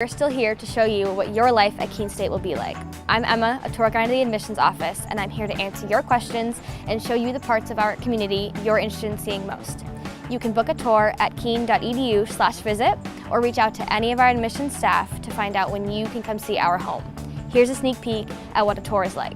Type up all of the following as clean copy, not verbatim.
We're still here to show you what your life at Keene State will be like. I'm Emma, a tour guide of the admissions office, and I'm here to answer your questions and show you the parts of our community you're interested in seeing most. You can book a tour at keene.edu/visit or reach out to any of our admissions staff to find out when you can come see our home. Here's a sneak peek at what a tour is like.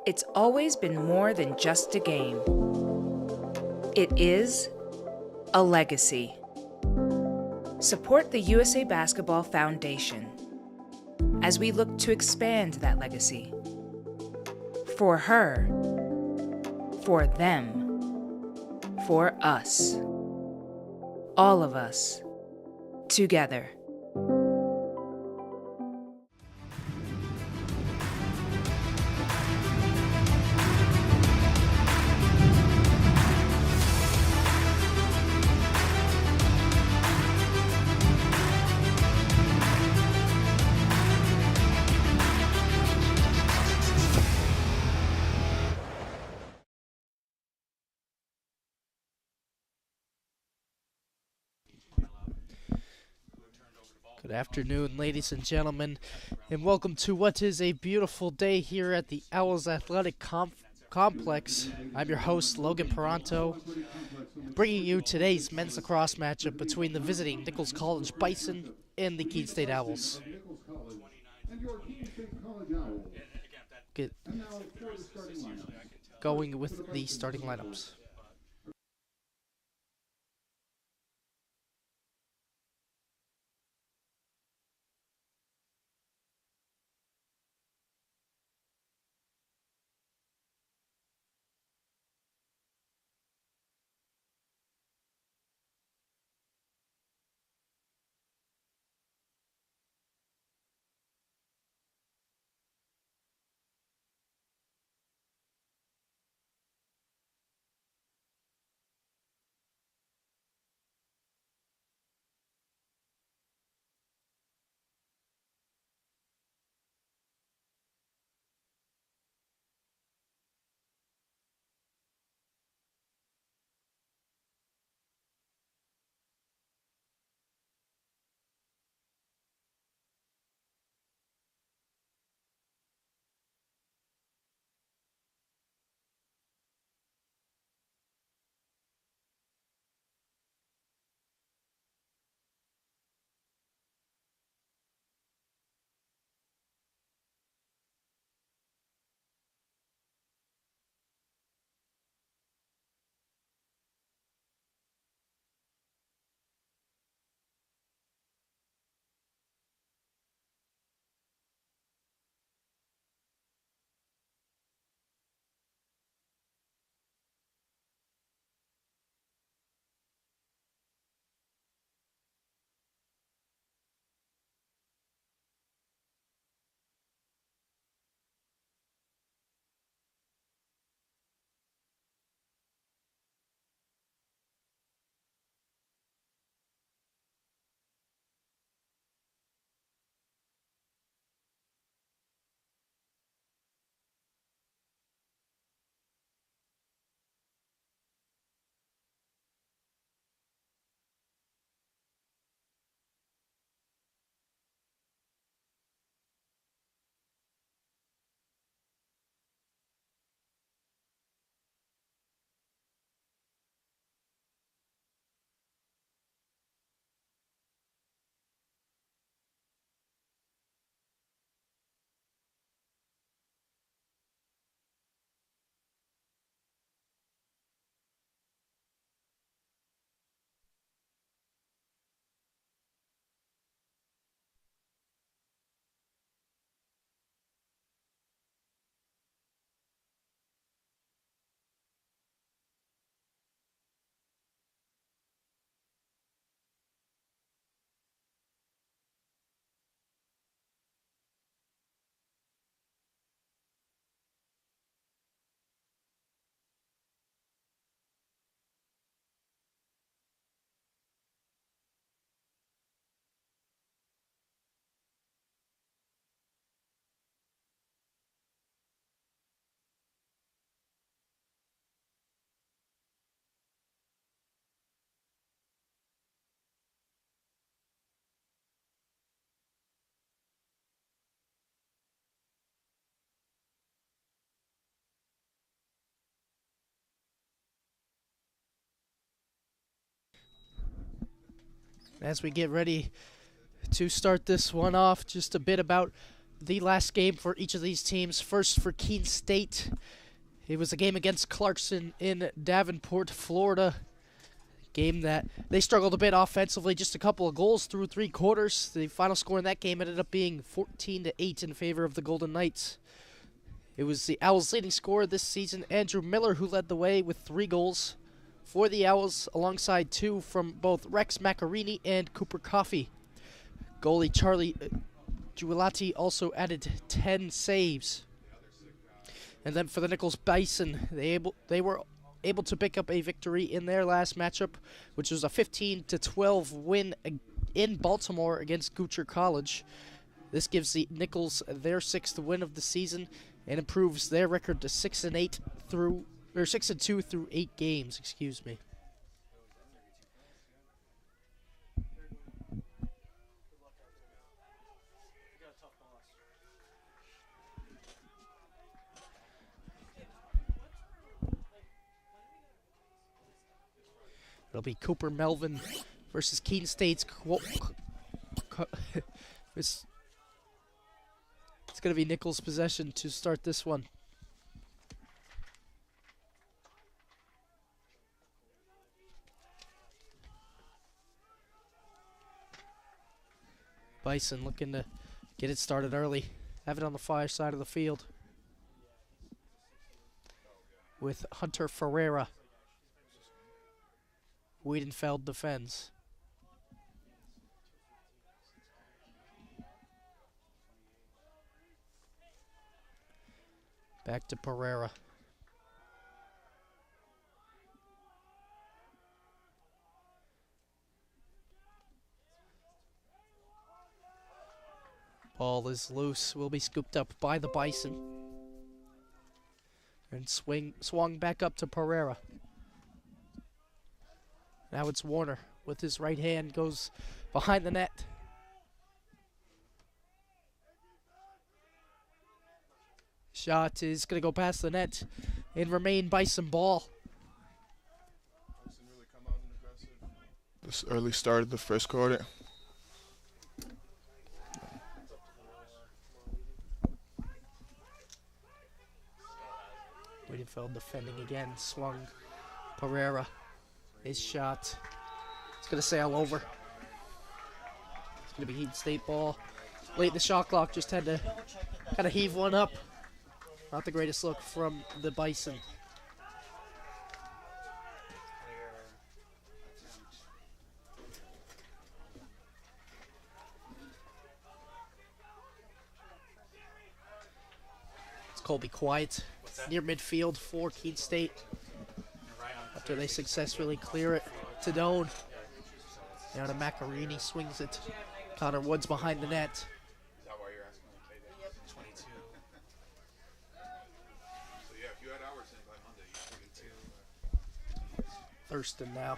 It's always been more than just a game. It is a legacy. Support the USA Basketball Foundation as we look to expand that legacy. For her, for them, for us. All of us, together. Good afternoon, ladies and gentlemen, and welcome to what is a beautiful day here at the Owls Athletic Complex. I'm your host, Logan Peranto, bringing you today's men's lacrosse matchup between the visiting Nichols College Bison and the Keene State Owls. Get going with the starting lineups. As we get ready to start this one off, just a bit about the last game for each of these teams. First for Keene State, it was a game against Clarkson in Davenport, Florida. Game that they struggled a bit offensively, just a couple of goals through 3 quarters. The final score in that game ended up being 14-8 in favor of the Golden Knights. It was the Owls' leading scorer this season, Andrew Miller, who led the way with 3 goals for the Owls, alongside 2 from both Rex Macarini and Cooper Coffey. Goalie Charlie Giulati also added 10 saves. And then for the Nichols Bison, they were able to pick up a victory in their last matchup, which was a 15-12 win in Baltimore against Goucher College. This gives the Nichols their 6th win of the season and improves their record to 6-2 through 8 games. Excuse me. It'll be Cooper Melvin versus Keene State's. It's going to be Nichols' possession to start this one. Bison looking to get it started early. Have it on the far side of the field with Hunter Ferreira. Wiedenfeld defends. Back to Pereira. Ball is loose. Will be scooped up by the Bison. And swung back up to Pereira. Now it's Warner with his right hand, goes behind the net. Shot is going to go past the net and remain Bison ball. Really come out and aggressive. This early start of the first quarter. Wiedenfeld defending again, swung Pereira. His shot. It's going to sail over. It's going to be Keene State ball. Late in the shot clock, just had to kind of heave one up. Not the greatest look from the Bison. It's Colby Quiet near midfield for Keene State. After they successfully clear it to Doan. Now to Macarini, swings it. Connor Woods behind the net. Is that why you're asking? 22. So yeah, if you had hours in by Monday, you 22. Thurston now.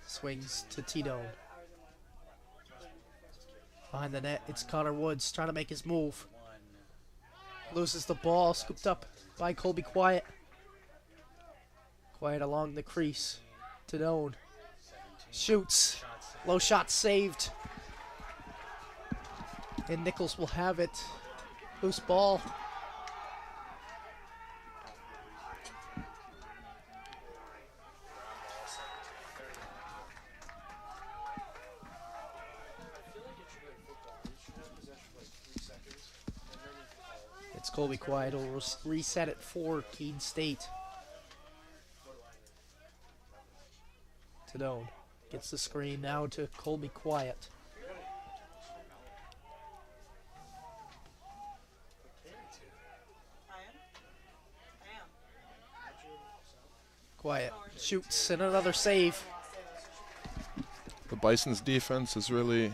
Swings to T-Doan. Behind the net, it's Connor Woods trying to make his move. Loses the ball, scooped up by Colby Quiet. Quiet along the crease to Doan. Shoots. Low shot saved. And Nichols will have it. Loose ball. It's Colby Quiet who will reset it for Keene State. Doan gets the screen now to Colby Quiet. Quiet shoots and another save. The Bison's defense has really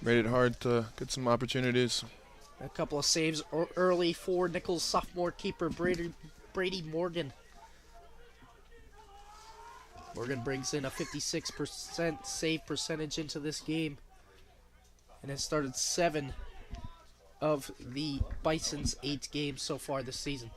made it hard to get some opportunities. A couple of saves early for Nichols sophomore keeper Brady Morgan. Morgan brings in a 56% save percentage into this game and has started 7 of the Bison's 8 games so far this season.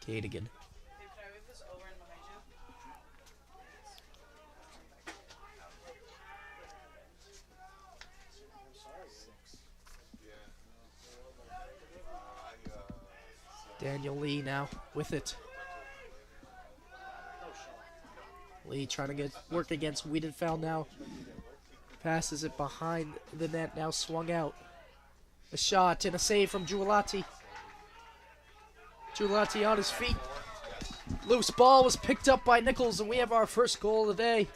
Cadigan. Daniel Lee now with it. Lee trying to work against Wiedenfeld now. Passes it behind the net, now swung out. A shot and a save from Giulati. Giulati on his feet. Loose ball was picked up by Nichols, and we have our first goal of the day.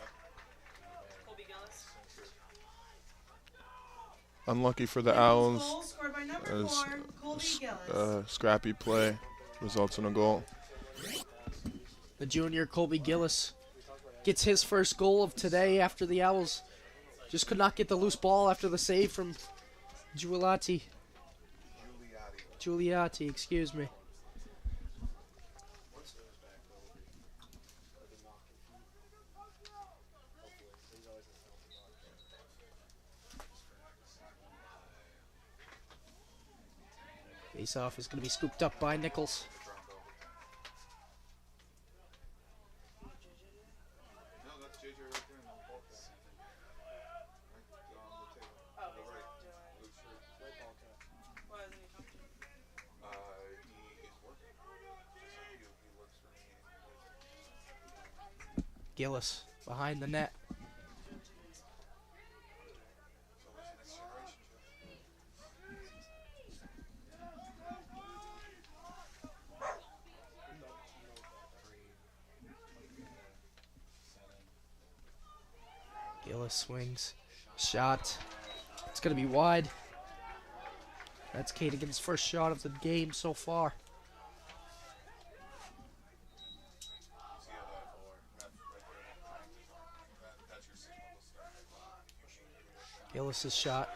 Unlucky for the Owls, as scrappy play results in a goal. The junior Colby Gillis gets his first goal of today after the Owls just could not get the loose ball after the save from Giulati. Giuliati, excuse me. Face-off is going to be scooped up by Nichols. Gillis behind the net. Gillis swings. Shot. It's going to be wide. That's Cadigan's first shot of the game so far. Gillis' shot,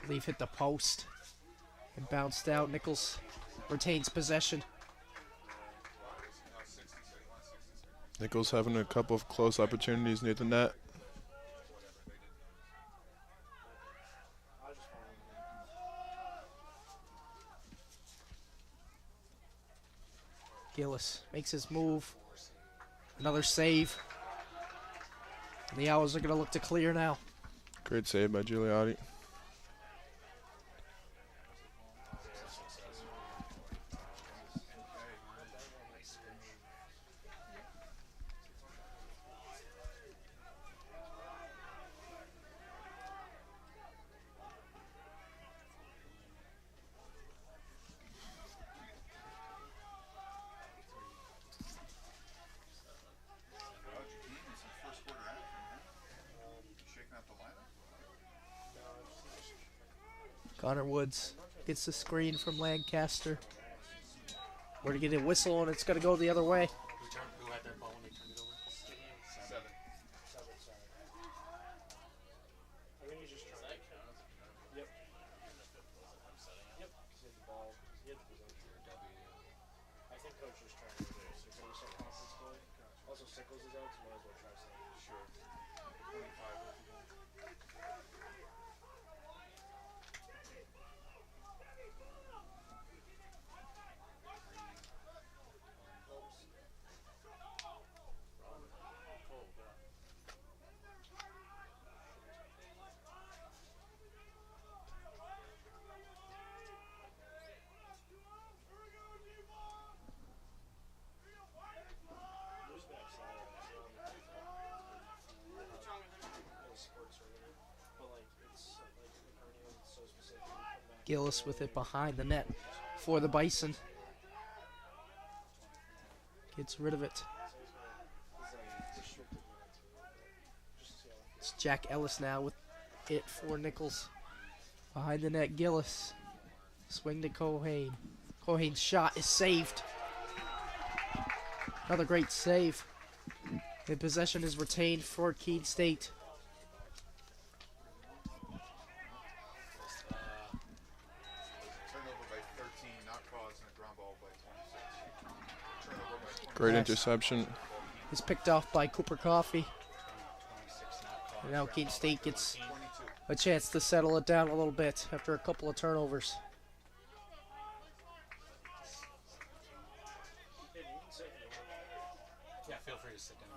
I believe, hit the post and bounced out. Nichols retains possession. Nichols having a couple of close opportunities near the net. Gillis makes his move. Another save. And the Owls are going to look to clear now. Great save by Giuliotti. Connor Woods gets the screen from Lancaster. We're going to get a whistle, and it's going to go the other way. Who had that ball when they turned it over? Seven. I think he's just trying to. Yep. Yep. He had the ball. He had the possession. I think coach is trying to do this. So can we set conference goal? Also, Sickles is out, so might as well try something. Sure. 25. Gillis with it behind the net for the Bison. Gets rid of it. It's Jack Ellis now with it for Nichols. Behind the net, Gillis. Swing to Cohane. Cohane's shot is saved. Another great save. And possession is retained for Keene State. Great interception. Is picked off by Cooper Coffey. And now Keene State gets a chance to settle it down a little bit after a couple of turnovers. Yeah, feel free to sit down.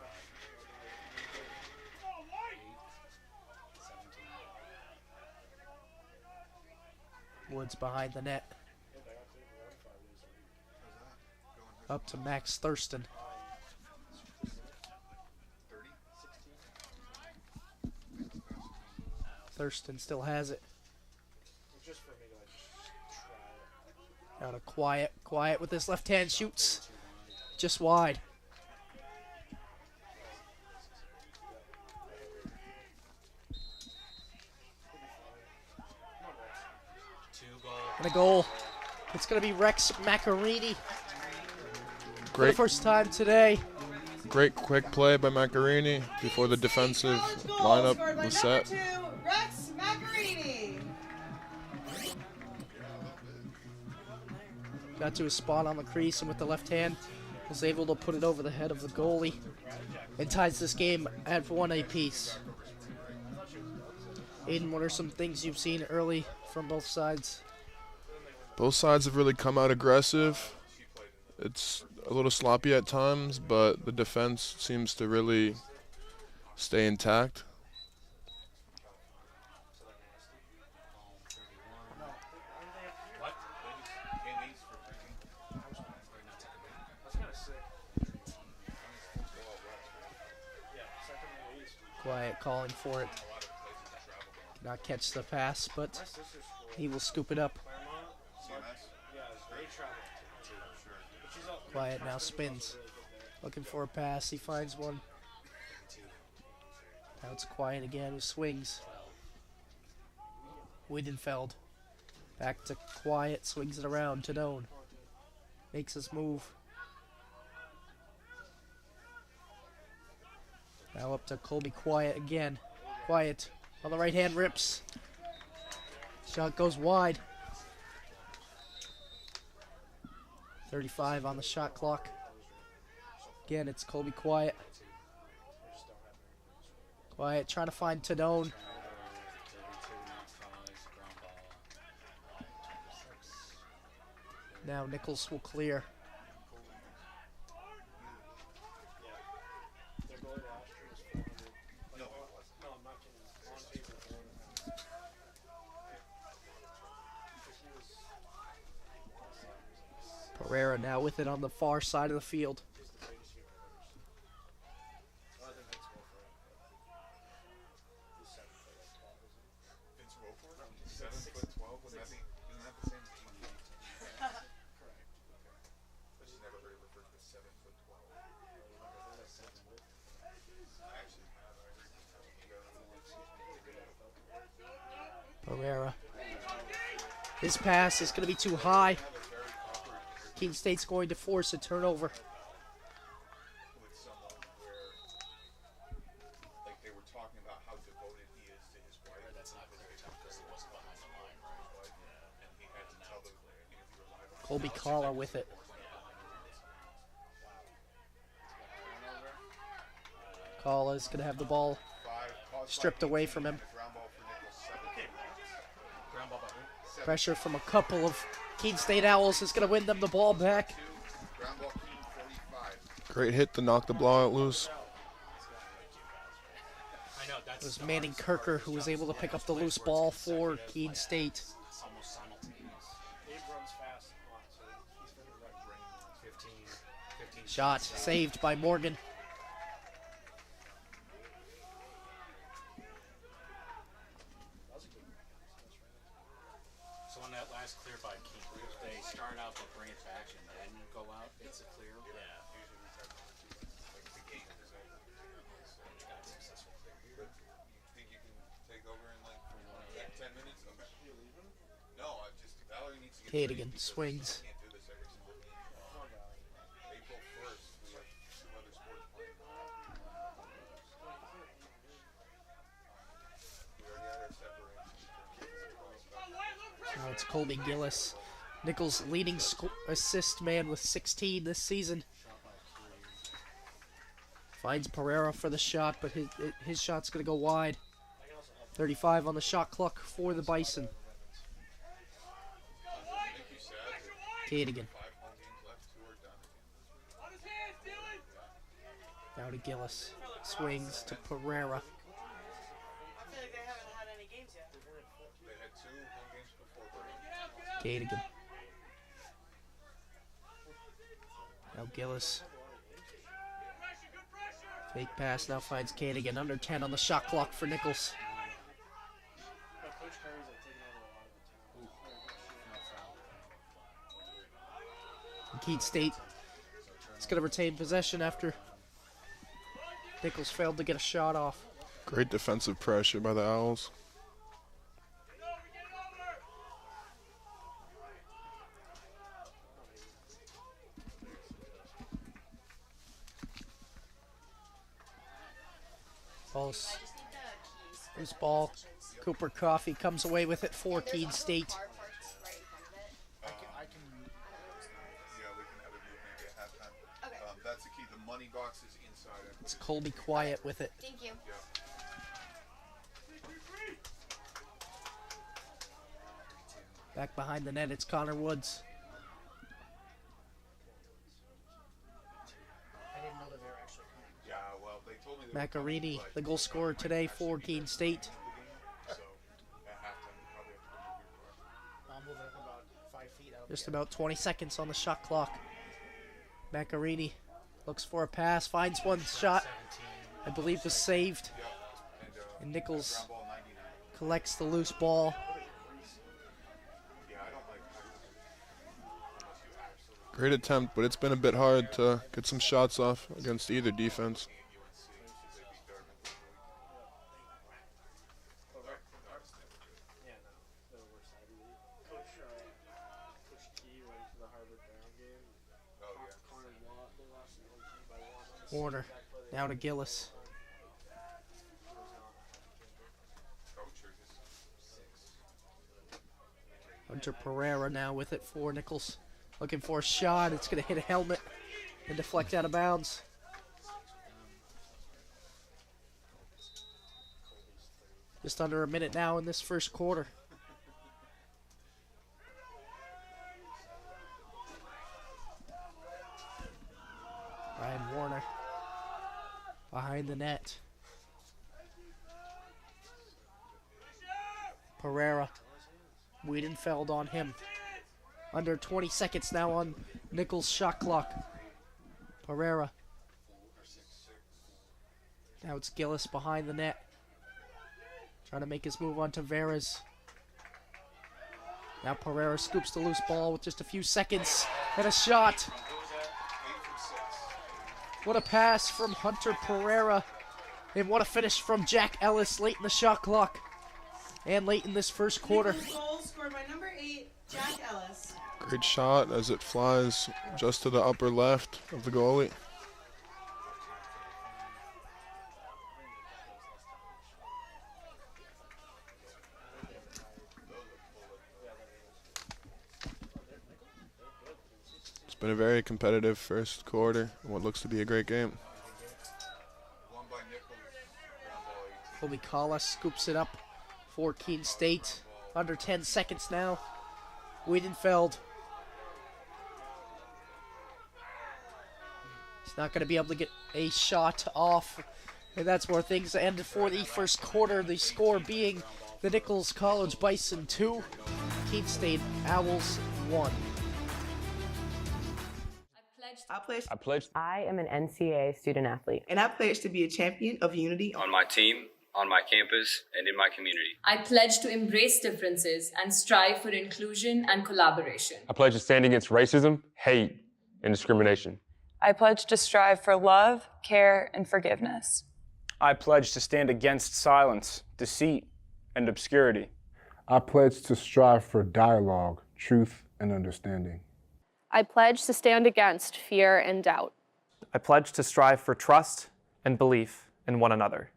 8, 17. Woods behind the net. Up to Max Thurston. Thurston still has it. Just for me to like try it. Out of Quiet with his left hand shoots. Just wide. And a goal. It's going to be Rex Macarini. For the Great, first time today. great quick play by Macarini before the defensive lineup was set. Rex Macarini. Got to his spot on the crease and with the left hand was able to put it over the head of the goalie and ties this game at 1 apiece. Aiden, what are some things you've seen early from both sides? Both sides have really come out aggressive. It's a little sloppy at times, but the defense seems to really stay intact. Quiet calling for it. Cannot catch the pass, but he will scoop it up. Quiet now spins. Looking for a pass. He finds one. Now it's Quiet again who swings. Wiedenfeld. Back to Quiet. Swings it around. Tadone. Makes his move. Now up to Colby Quiet again. Quiet on the right hand rips. Shot goes wide. 35 on the shot clock. Again, it's Colby Quiet. Quiet trying to find Tadone. Now Nichols will clear. Pereira now with it on the far side of the field. Pereira. His pass is going to be too high. Keene State's going to force a turnover. Colby Kala with it. Kala is going to have the ball stripped away from him. Pressure from a couple of Keene State Owls is going to win them the ball back. Great hit to knock the ball out loose. It was Manning Kirker who was able to pick up the loose ball for Keene State. Shot saved by Morgan. So on that last clear by Keene, if they start out, they'll bring it back and then go out, it's a clear. Yeah. Think you can take over in like 10 minutes? Okay. No, I just Valerie needs to get Cadigan swings. can't do this every single game. April 1st, we have 2 other sports playing. We already had our separation. Now it's Colby Gillis. Nichols leading assist man with 16 this season. Finds Pereira for the shot, but his shot's going to go wide. 35 on the shot clock for the Bison. Cadigan. Now to Gillis. Swings to Pereira. I feel like they haven't had any games yet. They had 2 home games before break. Gadigan. Now Gillis. Fake pass now finds Cadigan. Under 10 on the shot clock for Nichols. Coach Curry's like taking over a lot of the And Keene State is going to retain possession after Nichols failed to get a shot off. Great defensive pressure by the Owls. Loose ball. Cooper Coffey comes away with it for Keene State. Yeah, we can have it moved maybe at halftime. Okay. That's the key. The money box is inside. It's Colby Quiet with it. Thank you. Back behind the net, it's Connor Woods. Yeah, well, they told me they were coming, Macarini, but the goal scorer today for Keene State. so at halftime we probably have to move your car. I'm moving about 5 feet out. Just about 20 seconds on the shot clock. Macarini looks for a pass, finds one shot. I believe was saved. And Nichols Ground ball 99. collects the loose ball. Yeah, I don't like unless you absolutely Great attempt, but it's been a bit hard to get some shots off against either defense. Yeah, no. They're the worst side of the league. Coach Key went to the Harvard Brown game. Oh, yeah. Connor Watt, they lost to OT by 1. Warner now to Gillis. Hunter Pereira now with it for Nichols. Looking for a shot. It's going to hit a helmet and deflect out of bounds. Just under a minute now in this first quarter. Ryan Warner behind the net. Pereira. Wiedenfeld on him. Under 20 seconds now on Nichols' shot clock. Pereira. Now it's Gillis behind the net. Trying to make his move on Tavares. Now Pereira scoops the loose ball with just a few seconds. And a shot. What a pass from Hunter Pereira. And what a finish from Jack Ellis late in the shot clock. And late in this first quarter. Nichols' goal scored by number 8, Jack Ellis. Great shot as it flies just to the upper left of the goalie. It's been a very competitive first quarter, what looks to be a great game. Won by Nichols. Ground ball 18. Colby Collis scoops it up for Keene State. Under 10 seconds now. Wiedenfeld. He's not going to be able to get a shot off. And that's where things ended for the first quarter. The score being the Nichols College Bison 2, Keene State Owls 1. I pledge, I am an NCAA student athlete. and I pledge to be a champion of unity on my team, on my campus, and in my community. I pledge to embrace differences and strive for inclusion and collaboration. I pledge to stand against racism, hate, and discrimination. I pledge to strive for love, care, and forgiveness. I pledge to stand against silence, deceit, and obscurity. I pledge to strive for dialogue, truth, and understanding. I pledge to stand against fear and doubt. I pledge to strive for trust and belief in one another.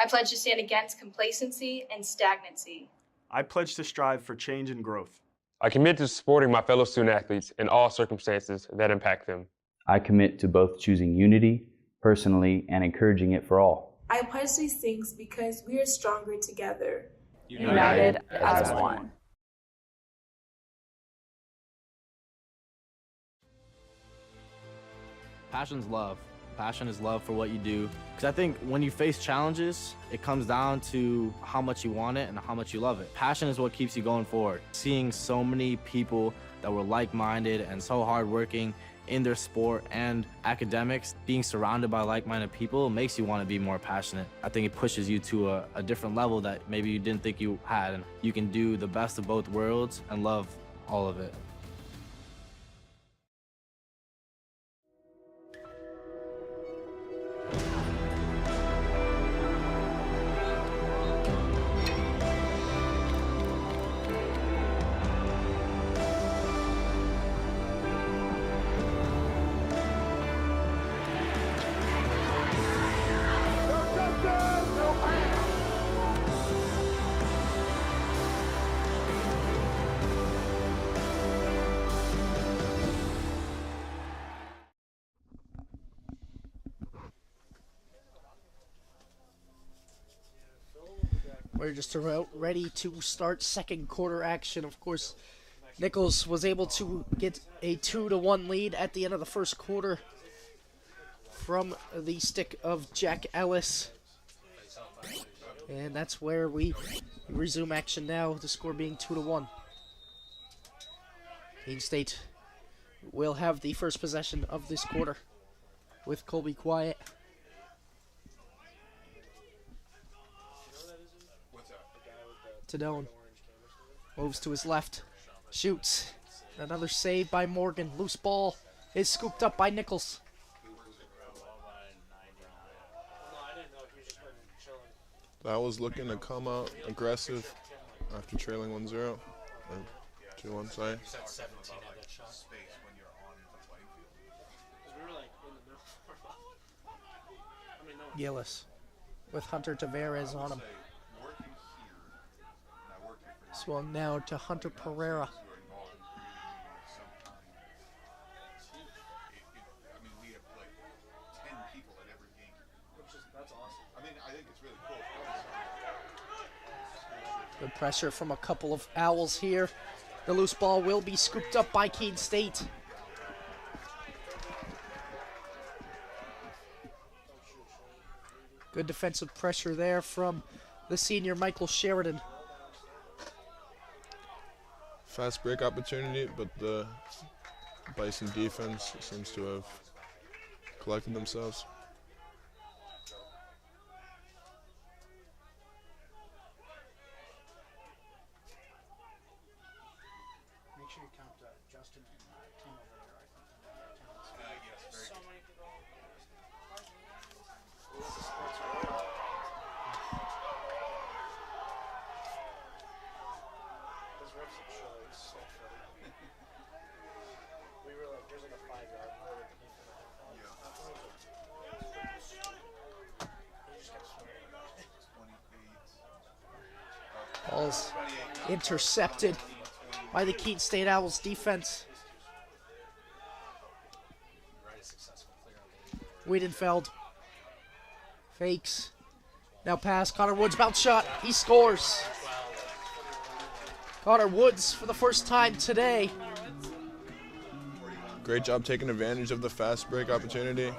I pledge to stand against complacency and stagnancy. I pledge to strive for change and growth. I commit to supporting my fellow student athletes in all circumstances that impact them. I commit to both choosing unity personally and encouraging it for all. I pledge these things because we are stronger together. United as one. Passion's love. Passion is love for what you do. Because I think when you face challenges, it comes down to how much you want it and how much you love it. Passion is what keeps you going forward. Seeing so many people that were like-minded and so hardworking in their sport and academics, being surrounded by like-minded people makes you want to be more passionate. I think it pushes you to a different level that maybe you didn't think you had. And you can do the best of both worlds and love all of it. We're just about ready to start second quarter action. Of course, Nichols was able to get a 2-1 lead at the end of the first quarter from the stick of Jack Ellis. And that's where we resume action now, the score being 2-1. Keene State will have the first possession of this quarter with Colby Quiet. Tadone moves to his left, shoots. Another save by Morgan. Loose ball is scooped up by Nichols. That was looking to come out aggressive after trailing 1-0. Or 2-1, sorry. Gillis with Hunter Tavares on him. Swung now to Hunter Pereira. Good pressure from a couple of Owls here. The loose ball will be scooped up by Keene State. Good defensive pressure there from the senior Michael Sheridan. Fast break opportunity, but the Bison defense seems to have collected themselves. Make sure you count Justin and Tim over there. I think yes, so many people. Those refs at show is so funny. We were like, there's like a 5-yard line underneath the Ball's intercepted by the Keene State Owls defense. Wiedenfeld fakes. Now pass. Connor Woods bounce shot. He scores. Connor Woods for the first time today. Great job taking advantage of the fast break opportunity.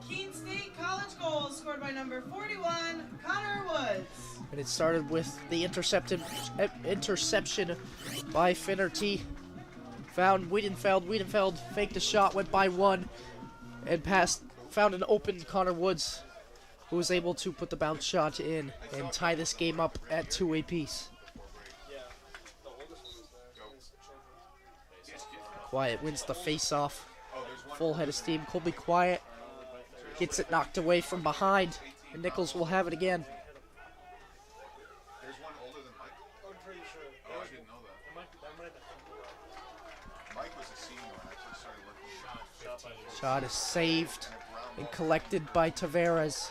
Keene State college goals scored by number 41, Connor Woods. And it started with the interception by Finnerty. Found Wiedenfeld. Wiedenfeld faked a shot, went by one, and found an open Connor Woods, who was able to put the bounce shot in and tie this game up at 2 apiece. Quiet wins the face-off. Full head of steam. Colby Quiet gets it knocked away from behind, and Nichols will have it again. There's one older than Mike? I'm pretty sure. Oh, I didn't know that. Mike was a senior when I first started working. Shot is saved and collected by Tavares.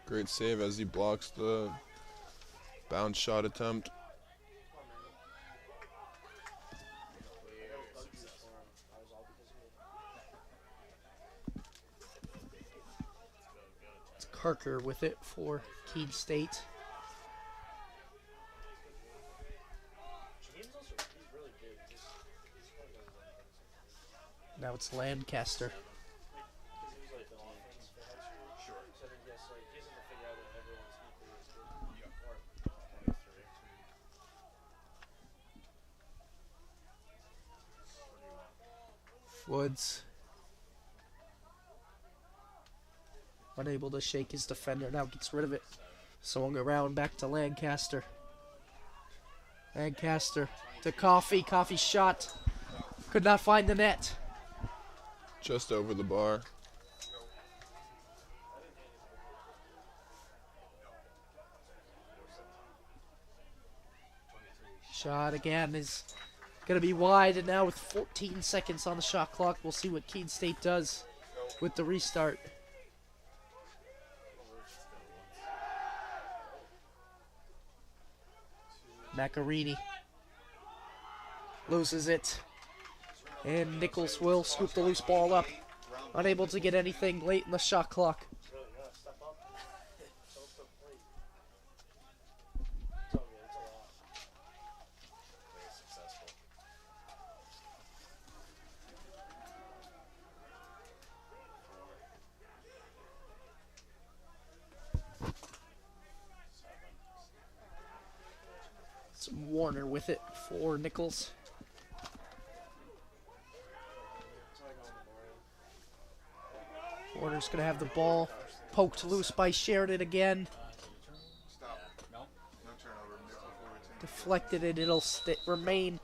Great save as he blocks the bounce shot attempt. It's Carker with it for Keene State. Now it's Lancaster. Woods. Unable to shake his defender. Now gets rid of it. Swung around back to Lancaster. Lancaster to Coffee. Coffee shot. Could not find the net. Just over the bar. Shot again is going to be wide, and now with 14 seconds on the shot clock, we'll see what Keene State does with the restart. Macarini loses it, and Nichols will scoop the loose ball up, unable to get anything late in the shot clock. Warner with it for Nichols. Warner's going to have the ball poked loose by Sheridan again. Deflected it. It'll remain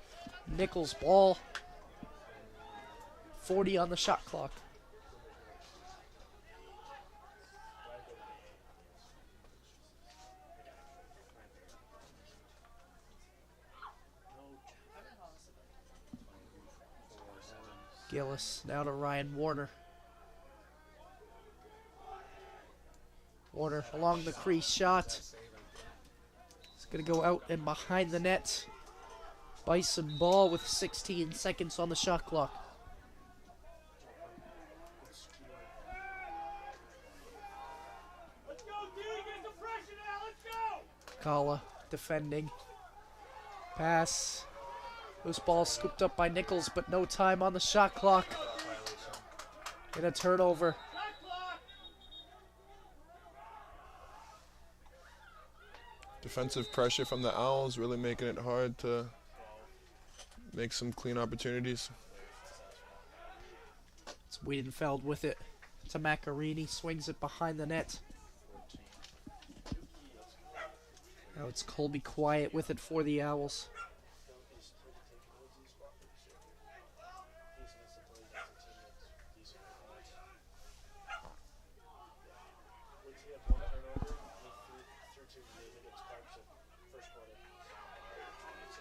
Nichols' ball. 40 on the shot clock. Gillis now to Ryan Warner. Warner along the crease shot. It's going to go out and behind the net. Bison ball with 16 seconds on the shot clock. Let's go, dude. Get the pressure now. Let's go. Kala defending. Pass. Loose ball scooped up by Nichols, but no time on the shot clock. And a turnover. Defensive pressure from the Owls really making it hard to make some clean opportunities. It's Wiedenfeld with it to Macarini. Swings it behind the net. Now it's Colby Quiet with it for the Owls.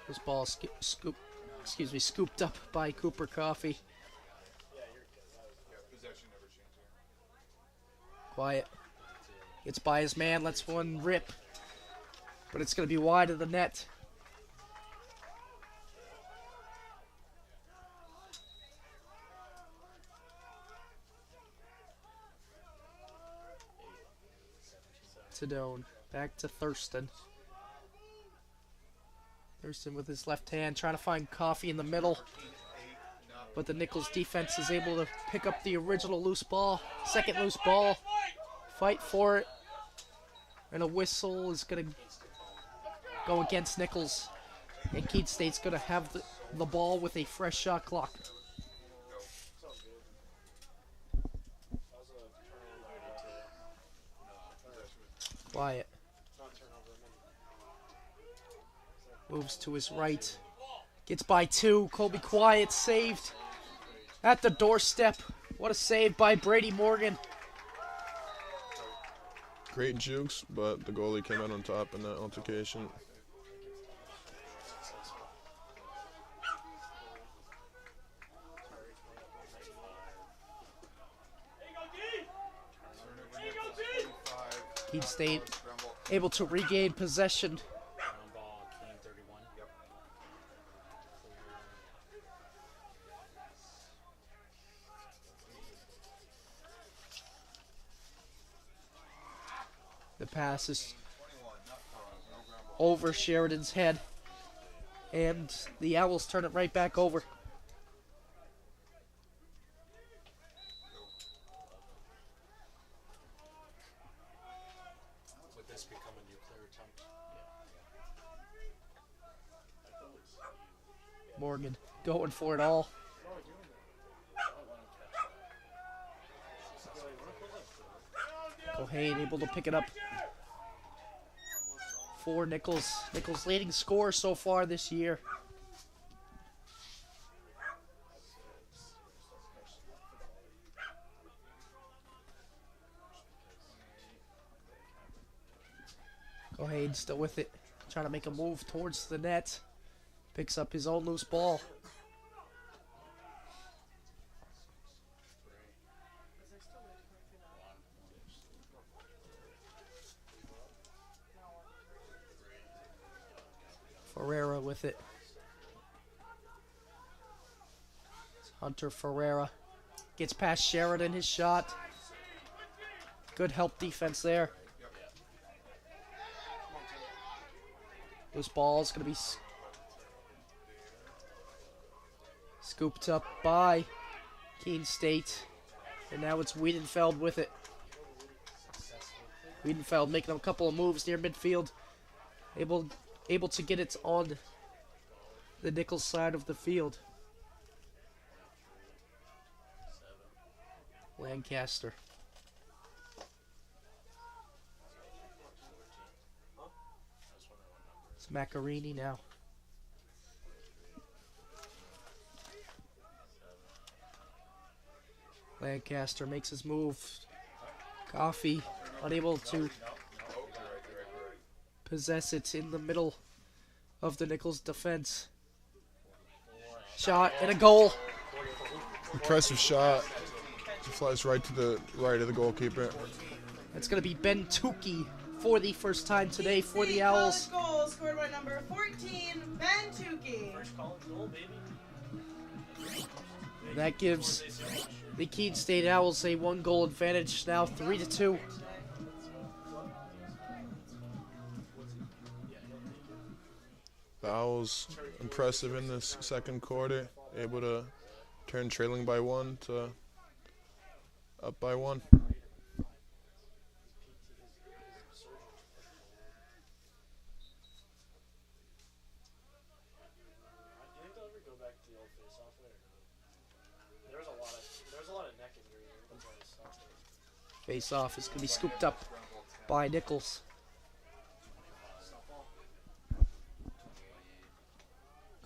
This ball scooped up by Cooper Coffee. Quiet. Gets by his man, lets one rip. But it's going to be wide of the net. Tadone. Back to Thurston. Thurston with his left hand trying to find Coffee in the middle. But the Nichols defense is able to pick up the original loose ball. Second loose ball. Fight for it. And a whistle is going to go against Nichols. And Keene State's going to have the ball with a fresh shot clock. Quiet. Moves to his right. Gets by two. Colby Quiet saved at the doorstep. What a save by Brady Morgan. Great jukes, but the goalie came out on top in that altercation. Keene State able to regain possession. The pass is over Sheridan's head, and the Owls turn it right back over. Morgan going for it all. Kohane able to pick it up for Nichols. Nichols leading scorer so far this year. Kohane still with it, trying to make a move towards the net. Picks up his own loose ball. Ferreira with it. Hunter Ferreira gets past Sheridan, his shot. Good help defense there. This ball is going to be scooped up by Keene State. And now it's Wiedenfeld with it. Wiedenfeld making a couple of moves near midfield. Able to get it on the Nichols side of the field. Lancaster. It's Macarini now. Lancaster makes his move. Coffey unable to possess it in the middle of the Nichols defense. Shot and a goal. Impressive shot. It flies right to the right of the goalkeeper. That's going to be Ben Tukey for the first time today for the Owls. Goal scored by number 14, Ben Tukey. That gives the Keene State Owls a 1-goal advantage, now 3-2. The Owls impressive in this second quarter, able to turn trailing by 1 to up by 1. Face off is going to be scooped up by Nichols.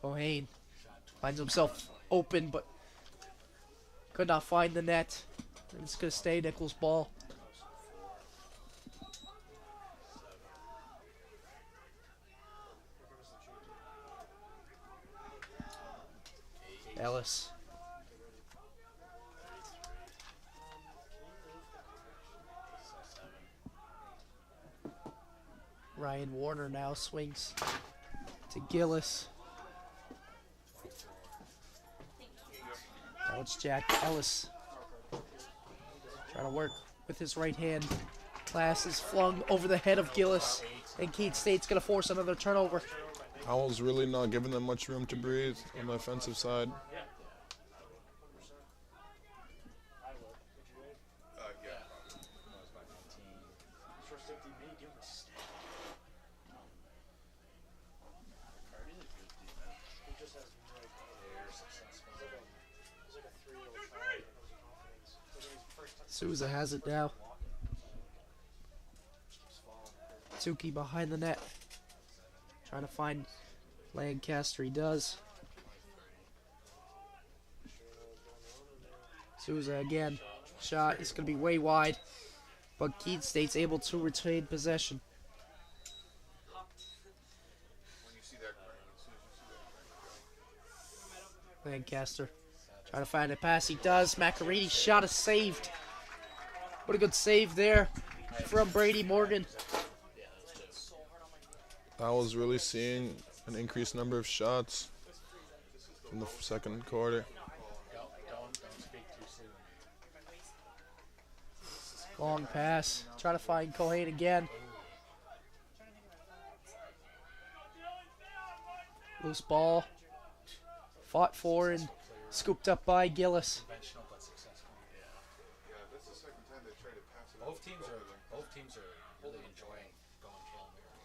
Kohane finds himself open, but could not find the net. And it's going to stay Nichols' ball. Ellis. Ryan Warner now swings to Gillis. Now it's Jack Ellis trying to work with his right hand. Pass is flung over the head of Gillis, and Keene State's going to force another turnover. Owls really not giving them much room to breathe on the offensive side. Souza has it now. Tukey behind the net. Trying to find Lancaster. He does. Souza again. Shot is going to be way wide. But Keene State's able to retain possession. Lancaster trying to find a pass. He does. Macarini's shot is saved. What a good save there from Brady Morgan. Owls really seeing an increased number of shots from the second quarter. Long pass. Try to find Kohane again. Loose ball. Fought for and scooped up by Gillis. Both teams are really enjoying going Hail Mary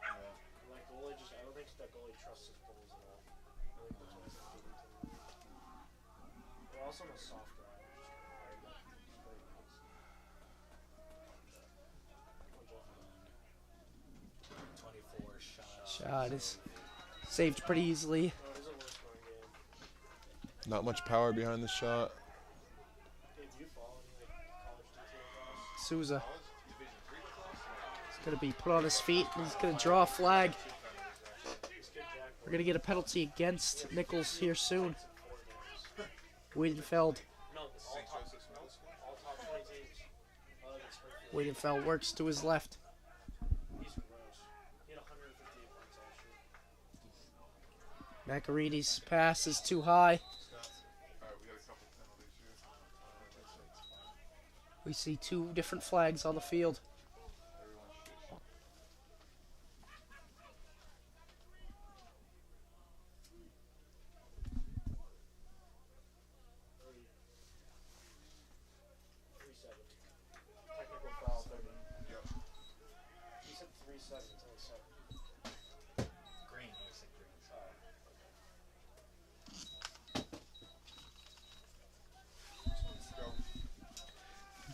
out here. Like goalie I don't think that goalie trusts his goals at all. also a soft Shot is saved pretty easily. Not much power behind the shot. Souza. He's going to be put on his feet, and he's going to draw a flag. We're going to get a penalty against Nichols here soon. Wiedenfeld. Wiedenfeld works to his left. Macarini's pass is too high. We see two different flags on the field.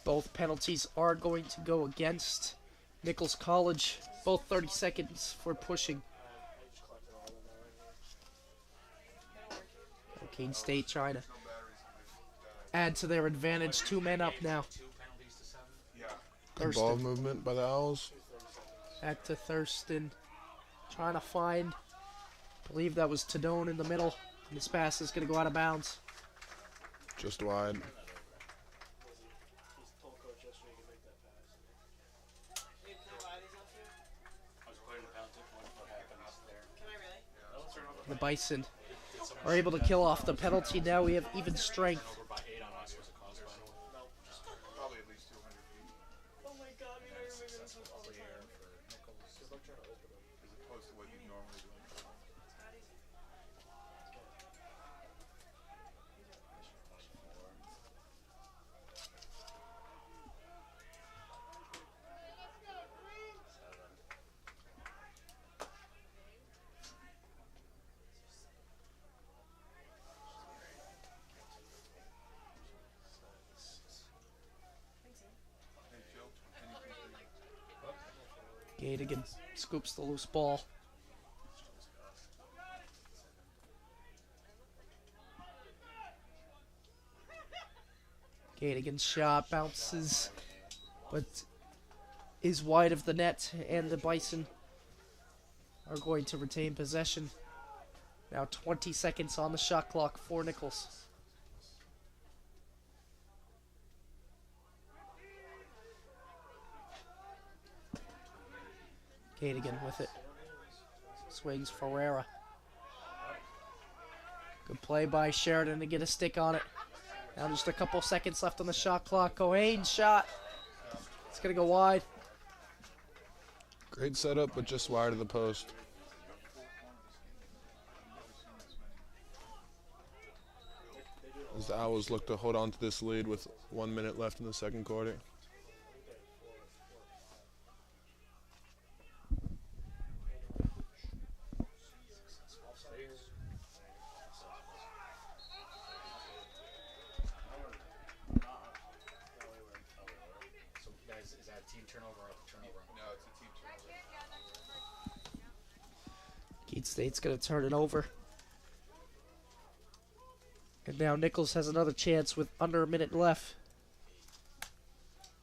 Both penalties are going to go against Nichols College. Both 30 seconds for pushing. Keene State trying to add to their advantage. 2 men up now. Good ball movement by the Owls. Back to Thurston. Trying to find, I believe that was Tadone in the middle. And this pass is going to go out of bounds. Just wide. The Bison are able to kill off the penalty. Now we have even strength. Gadigan scoops the loose ball. Gadigan's shot bounces, but is wide of the net, and the Bison are going to retain possession. Now 20 seconds on the shot clock for Nichols. Gadigan with it. Swings Ferreira. Good play by Sheridan to get a stick on it. Now just a couple seconds left on the shot clock. Cohane's shot. It's going to go wide. Great setup, but just wide of the post. As the Owls look to hold on to this lead with 1 minute left in the second quarter. Keene State's going to turn it over. And now Nichols has another chance with under a minute left.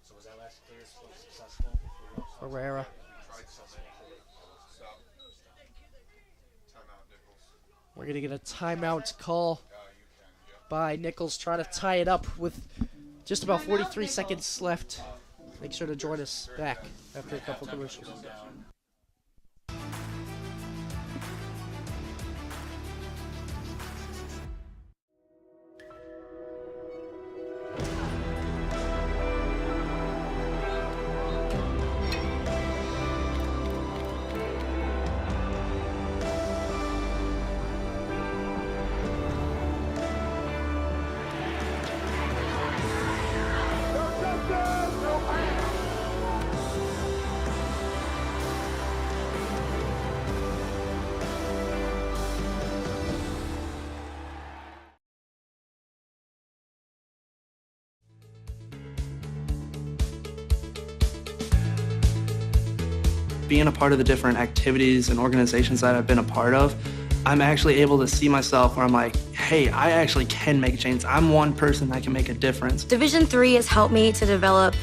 So was that last clear successful? Ferreira. We're going to get a timeout call by Nichols, trying to tie it up with just about 43 seconds left. Make sure to join us back after a couple commercials. being a part of the different activities and organizations that I've been a part of, I'm actually able to see myself where I'm like, hey, I actually can make a change. I'm one person that can make a difference. Division III has helped me to develop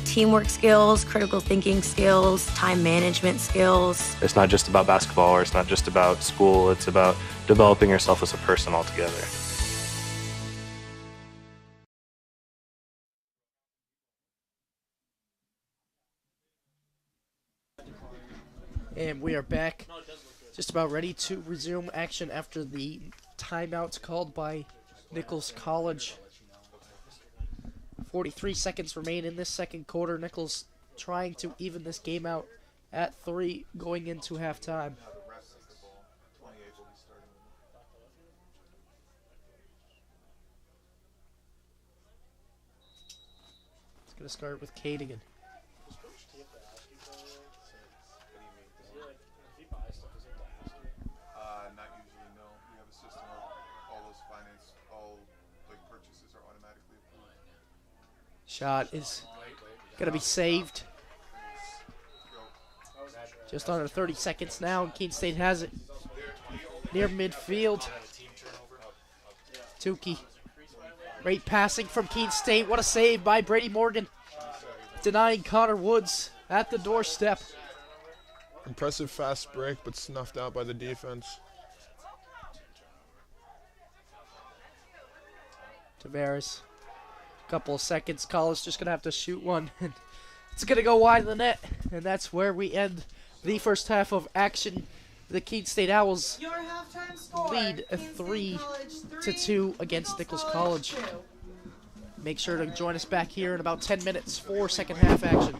teamwork skills, critical thinking skills, time management skills. It's not just about basketball, or it's not just about school, it's about developing yourself as a person altogether. And we are back, just about ready to resume action after the timeouts called by Nichols College. 43 seconds remain in this second quarter. Nichols trying to even this game out at 3 going into halftime. It's going to start with Keene again. Not usually, no. We have a system of all those finance, all like purchases are automatically approved. Shot is going to be saved. Just under 30 seconds now, and Keene State has it near midfield. Tukey. Great passing from Keene State. What a save by Brady Morgan. Denying Connor Woods at the doorstep. Impressive fast break, but snuffed out by the defense. Tavares. Couple of seconds. College just going to have to shoot one. It's going to go wide of the net. And that's where we end the first half of action. The Keene State Owls lead 3-2 against Nichols College. Make sure to join us back here in about 10 minutes for second half action.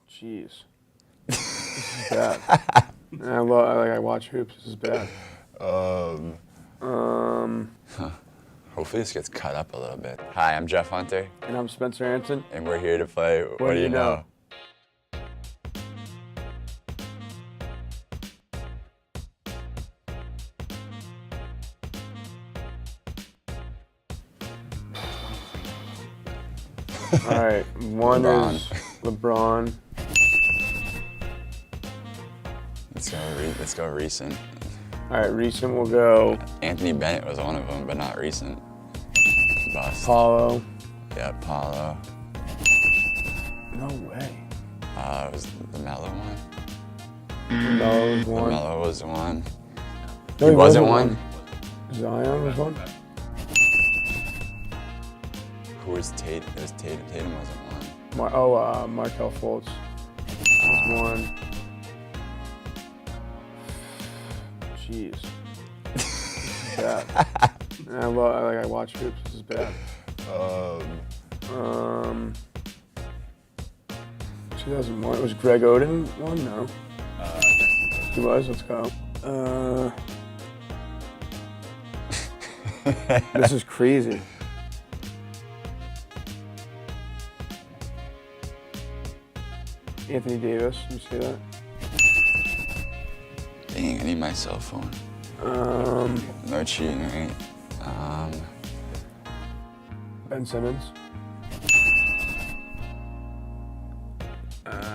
Jeez. This is bad. I watch hoops. This is bad. Hopefully this gets cut up a little bit. Hi, I'm Jeff Hunter. And I'm Spencer Anson. And we're here to play What Do You Know? All right, one LeBron. is LeBron. Let's go recent. All right, recent will go. Anthony Bennett was one of them, but not recent. Bust. Paulo. Yeah, Paulo. No way. It was the Melo one. Melo was one. Melo was one. No, he wasn't one. Zion was one. Who was Tatum? It was Tatum. Tatum wasn't one. Markelle Fultz was one. Jeez. This is bad. I watch hoops. This is bad. 2001. Was Greg Oden one? No. He was. Let's go. This is crazy. Anthony Davis. You see that? Dang, I need my cell phone. No cheating, right? Ben Simmons.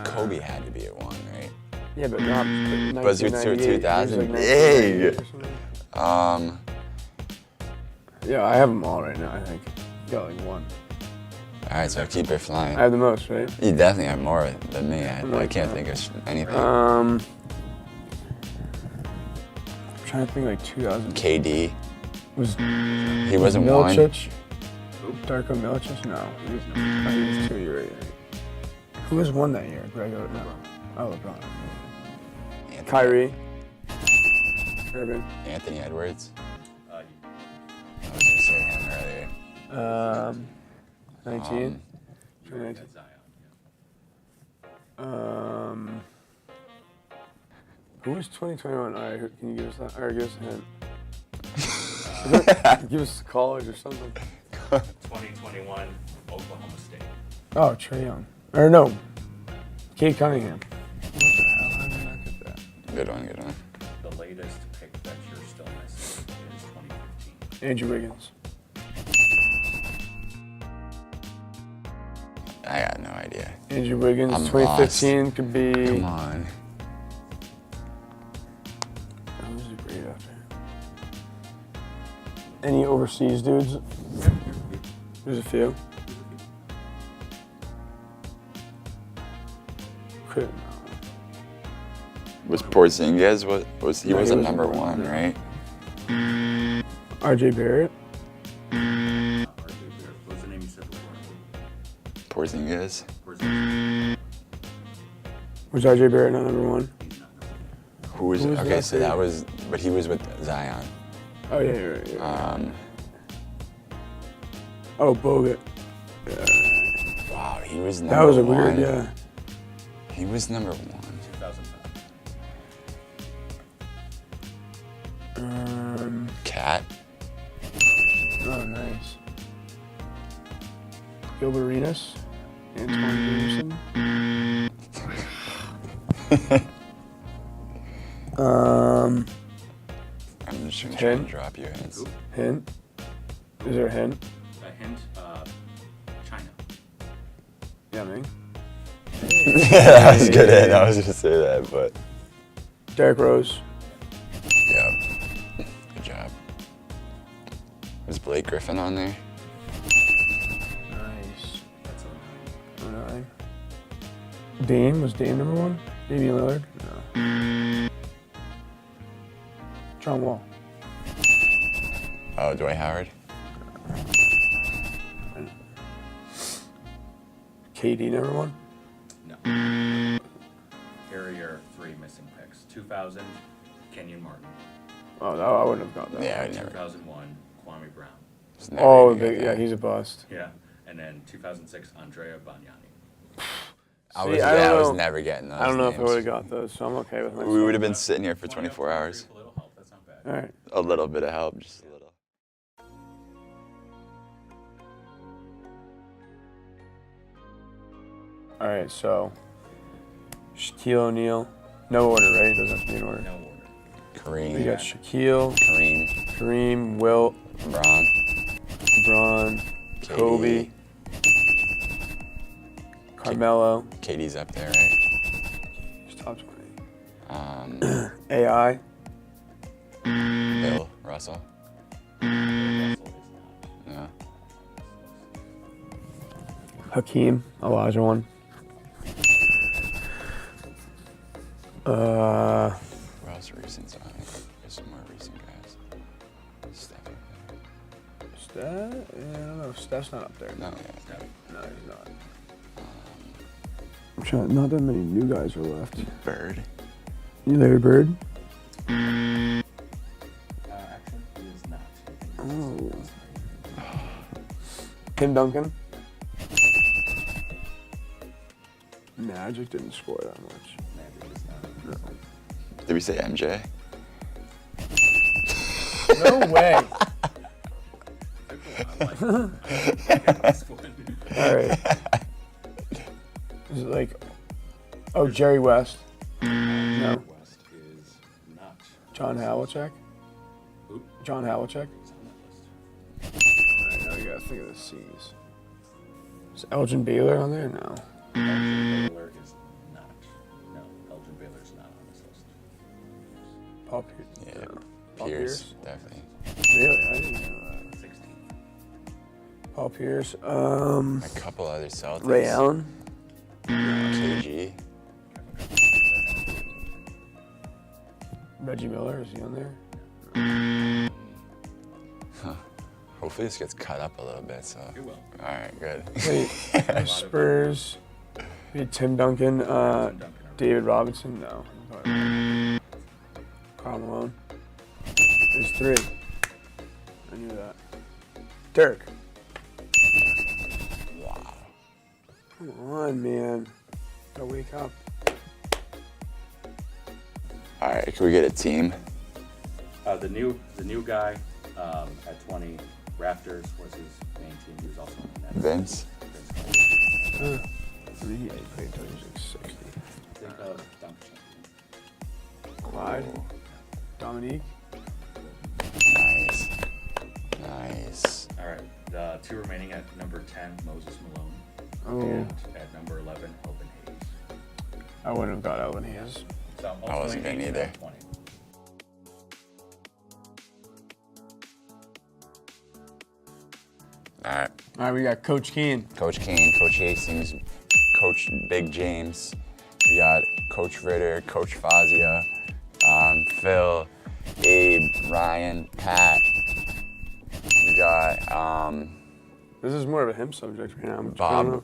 Kobe had to be at one, right? Yeah, but not. Was it 2000? Like Dang. Yeah, I have them all right now. I think. Got like one. All right, so keep it flying. I have the most, right? You definitely have more than me. I can't think of anything. I'm trying to think like 2000. KD. He wasn't Milicic? Darko Milicic? No. He was 2 years. Who was one that year? Greg Oden? No. Oh, LeBron. Kyrie. Irving. Anthony Edwards. I was going to say him earlier. 19. 2019. Who was 2021? All right, can you give us that? Or give us a hint. Give us college or something. 2021 Oklahoma State. Oh, Trae Young. Or no, Cade Cunningham. What the hell? How did I not get that? Good one, good one. The latest pick Andrew Wiggins. I got no idea. Andrew Wiggins, I'm 2015 lost. could be. Come on. Who's the great after? Any overseas dudes? There's a few. Could. Was Porzingis? He No, wasn't he number wasn't one, right? RJ Barrett. What's the name you said before? Porzingis. Was RJ Barrett not number one? Who was okay? that So for that you? was, but he was with Zion. Oh yeah, you're right. You're right. Oh, Bogut. Yeah. Wow, he was number That was a one. weird, yeah. He was number one. 2005. Cat. Oh, nice. Gilbert Arenas. Antoine Peterson. I'm just gonna try Hint? and drop your hints. Hint? Is there a hint? A hint, China. Yeah, man. Yeah, that was a good hint. I was gonna say that, but. Derrick Rose. Yep. Good job. Was Blake Griffin on there? Nice. That's 09. Dame? Was Dame number one? Damian Lillard? No. John Wall. Oh, Dwight Howard? KD number one? No. Here are your 3 missing picks. 2000, Kenyon Martin. Oh, no, I wouldn't have got that. Yeah, I never. 2001, Kwame Brown. Oh, yeah, he's a bust. Yeah, and then 2006, Andrea Bagnani. I See, was never getting those. I don't know if I names. would have got those, so I'm okay with myself. We would have been sitting here for 24 hours. A little help, that's not bad. All right. A little bit of help, just a little. All right, so Shaquille O'Neal. No order, right? It doesn't have to be in order. No order. Kareem. We got Shaquille, Kareem, Wilt, LeBron, Kobe, Carmelo. KD's up there, right? He's top 20. Um, AI. Bill Russell. No. Hakeem, Elijah one. Who else recent? There's some more recent guys. Steph. Steph? Yeah, I don't know. Steph's not up there. No, No, he's not. I'm trying. Not that many new guys are left. Bird. Larry Bird. Actually, he is not. Oh. Tim Duncan. Magic didn't score that much. No. Did we say MJ? No way. All right. Is it like, oh, Jerry West? No. West is not. John Havlicek? Who? John Havlicek? He's on that list. Alright, now you gotta think of the C's. Is Elgin Baylor on there? No. Elgin Baylor is not. No, Elgin Baylor is not on this list. Paul Pierce? Yeah. No. Paul Pierce, definitely. Really? I didn't know that. 16. Paul Pierce. A couple other Celtics. Ray Allen? KG. Reggie Miller, is he on there? Huh. Hopefully this gets cut up a little bit, so. It will. Alright, good. Wait, Spurs. We had Tim Duncan. David Robinson? No. Karl Malone. There's 3. I knew that. Dirk. Wow. Come on, man. Gotta wake up. Alright, can we get a team? The new guy at 20, Raptors was his main team. He was also on the Nets. Vince? He played until he was like 60. Think of dunk champion. Clyde. Dominique. Nice. Nice. All right. The two remaining at number 10, Moses Malone. Oh. And at number 11, Elvin Hayes. I wouldn't have got Elvin Hayes. So I wasn't getting either. 20. All right. All right, we got Coach Keene. Coach Keene, Coach Hastings, Coach Big James. We got Coach Ritter, Coach Fazia, Phil, Abe, Ryan, Pat. We got This is more of a him subject right now.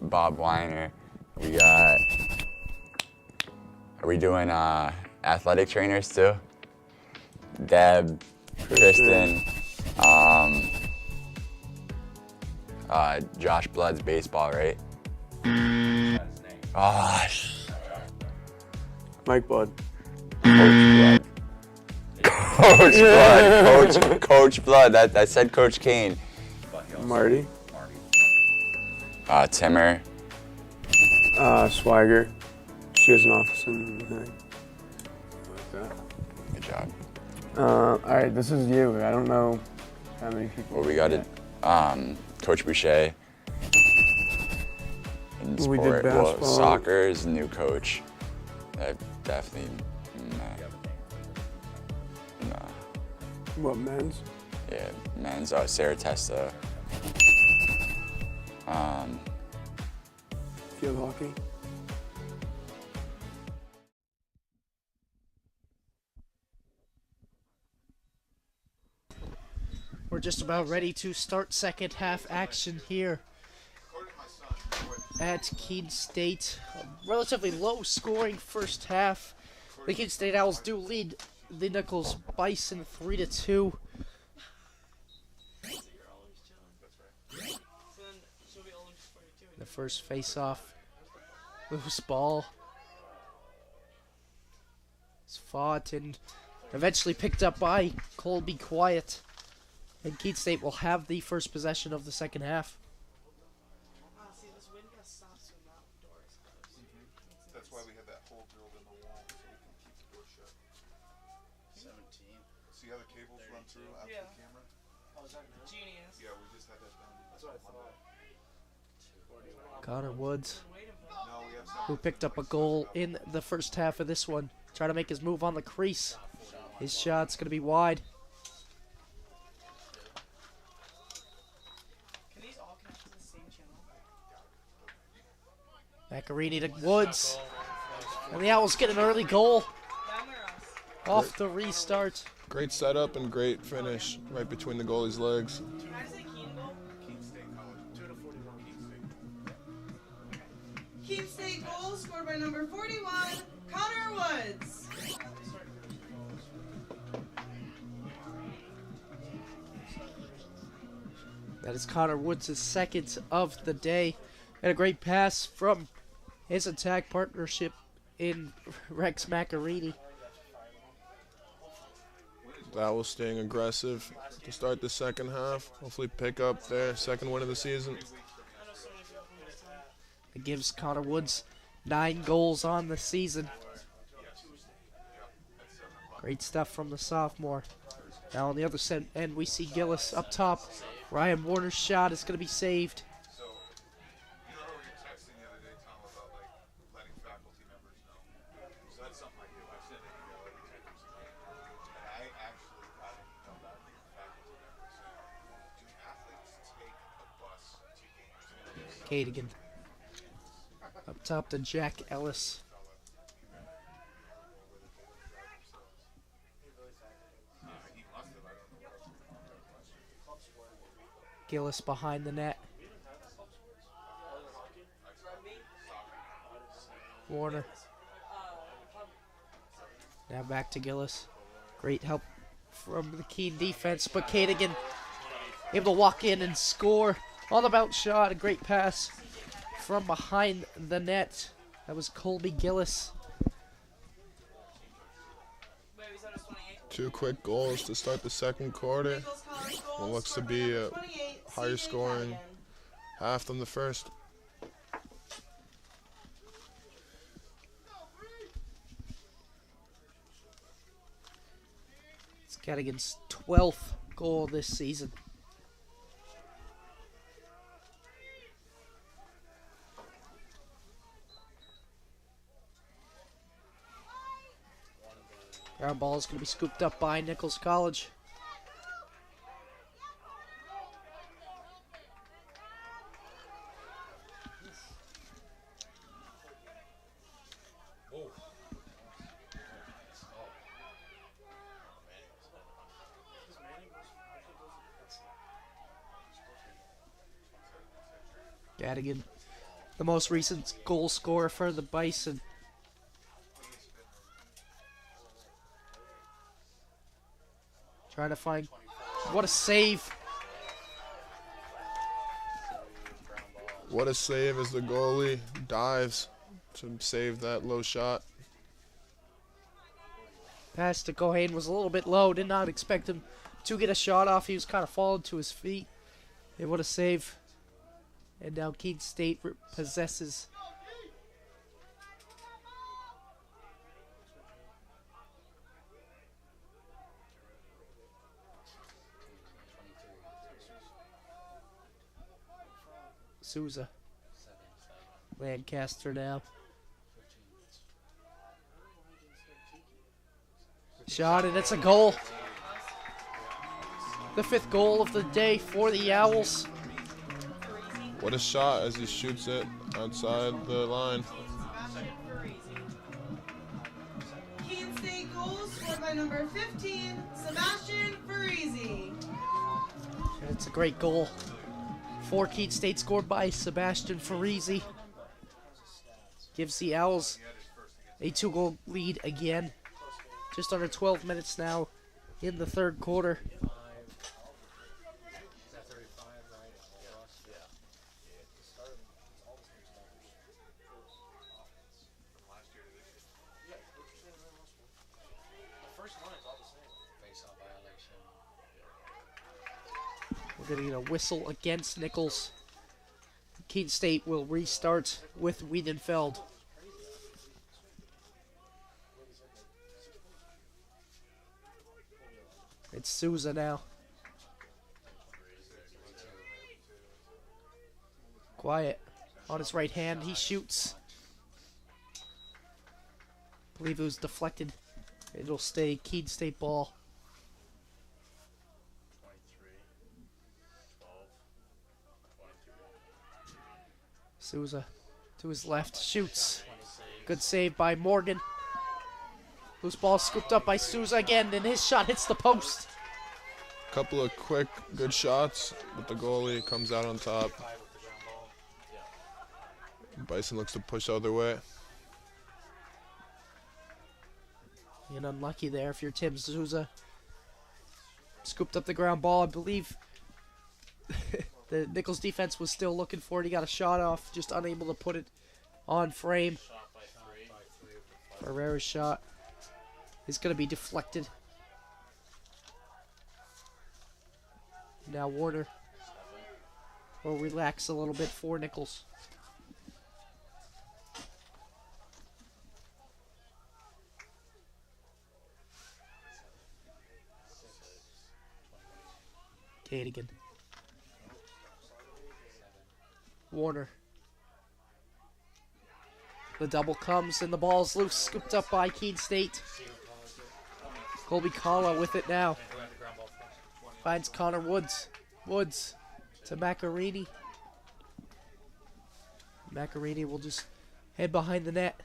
Bob Weiner. We got. Are we doing athletic trainers too? Deb, Kristen, Josh Blood's baseball, right? Gosh. Mike Blood. Coach Blood. Coach Blood. I said Coach Keene. Marty. Timmer. Swagger. She has an office in the thing. Like that. Good job. All right, this is you. I don't know how many people. Well, we got it. Coach Boucher. In We did sport, well, basketball. soccer is a new coach. Definitely. No. What, men's? Yeah, men's. Sarah Testa. Field hockey. We're just about ready to start second half action here at Keene State. A relatively low scoring first half. The Keene State Owls do lead the Nichols Bison 3-2. The first face-off, loose ball. It's fought and eventually picked up by Colby Quiet. And Keene State will have the first possession of the second half. That's why we have that hole drilled in the wall, so we can keep the door shut. 17. See how the cables run through out to the camera? Oh, is that genius? Yeah, we just had that done. That's what I thought. Connor Woods, who picked up a goal in the first half of this one. Trying to make his move on the crease. His shot's going to be wide. Macarini to Woods. And the Owls get an early goal off the restart. Great setup and great finish right between the goalie's legs. Keene State goal scored by number 41, Connor Woods. That is Connor Woods' second of the day. And a great pass from his attack partnership in Rex Macarini. That was staying aggressive to start the second half. Hopefully pick up their second win of the season. It gives Connor Woods 9 goals on the season. Great stuff from the sophomore. Now on the other end, we see Gillis up top. Ryan Warner's shot is going to be saved. Cadigan. Up top to Jack Ellis. Gillis behind the net. Warner. Now back to Gillis. Great help from the Keene defense, but Cadigan able to walk in and score on the bounce shot. A great pass from behind the net. That was Colby Gillis. 2 quick goals to start the second quarter. What looks to be a higher scoring half than the first. It's Cadigan's 12th goal this season. Ground ball is going to be scooped up by Nichols College. Gadigan, the most recent goal scorer for the Bison. Trying to find, what a save. What a save as the goalie dives to save that low shot. Pass to Cohane was a little bit low. Did not expect him to get a shot off. He was kind of falling to his feet. And what a save. And now Keene State possesses. Souza. Lancaster now. Shot, and it's a goal. The 5th goal of the day for the Owls. What a shot as he shoots it outside the line. Keene State goals scored by number 15, Sebastian Farisi. It's a great goal for Keene State, scored by Sebastian Farisi. Gives the Owls a 2-goal lead again. Just under 12 minutes now in the 3rd quarter. We're going to get a whistle against Nichols. Keene State will restart with Wiedenfeld. It's Souza now. Quiet. On his right hand, he shoots. I believe it was deflected. It'll stay Keene State ball. Souza to his left, shoots. Good save by Morgan. Loose ball scooped up by Souza again, and his shot hits the post. Couple of quick, good shots, but the goalie comes out on top. Bison looks to push the other way. And unlucky there if you're Tim Souza. Scooped up the ground ball, I believe. The Nichols defense was still looking for it. He got a shot off, just unable to put it on frame. Ferreira's shot is going to be deflected. Now Warner will relax a little bit for Nichols. Cadigan. Warner. The double comes and the ball's loose, scooped up by Keene State. Colby Kala with it now. Finds Connor Woods. Woods to Macarini. Macarini will just head behind the net.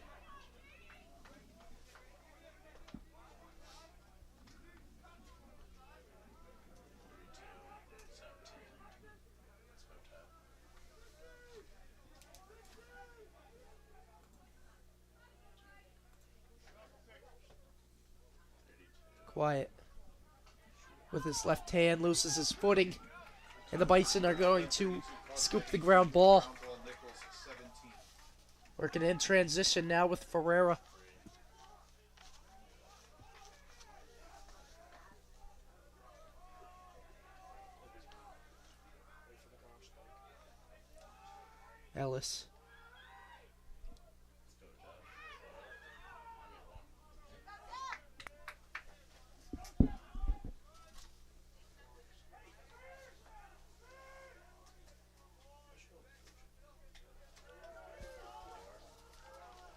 Quiet. With his left hand, loses his footing. And the Bison are going to scoop the ground ball. Working in transition now with Ferreira. Ellis.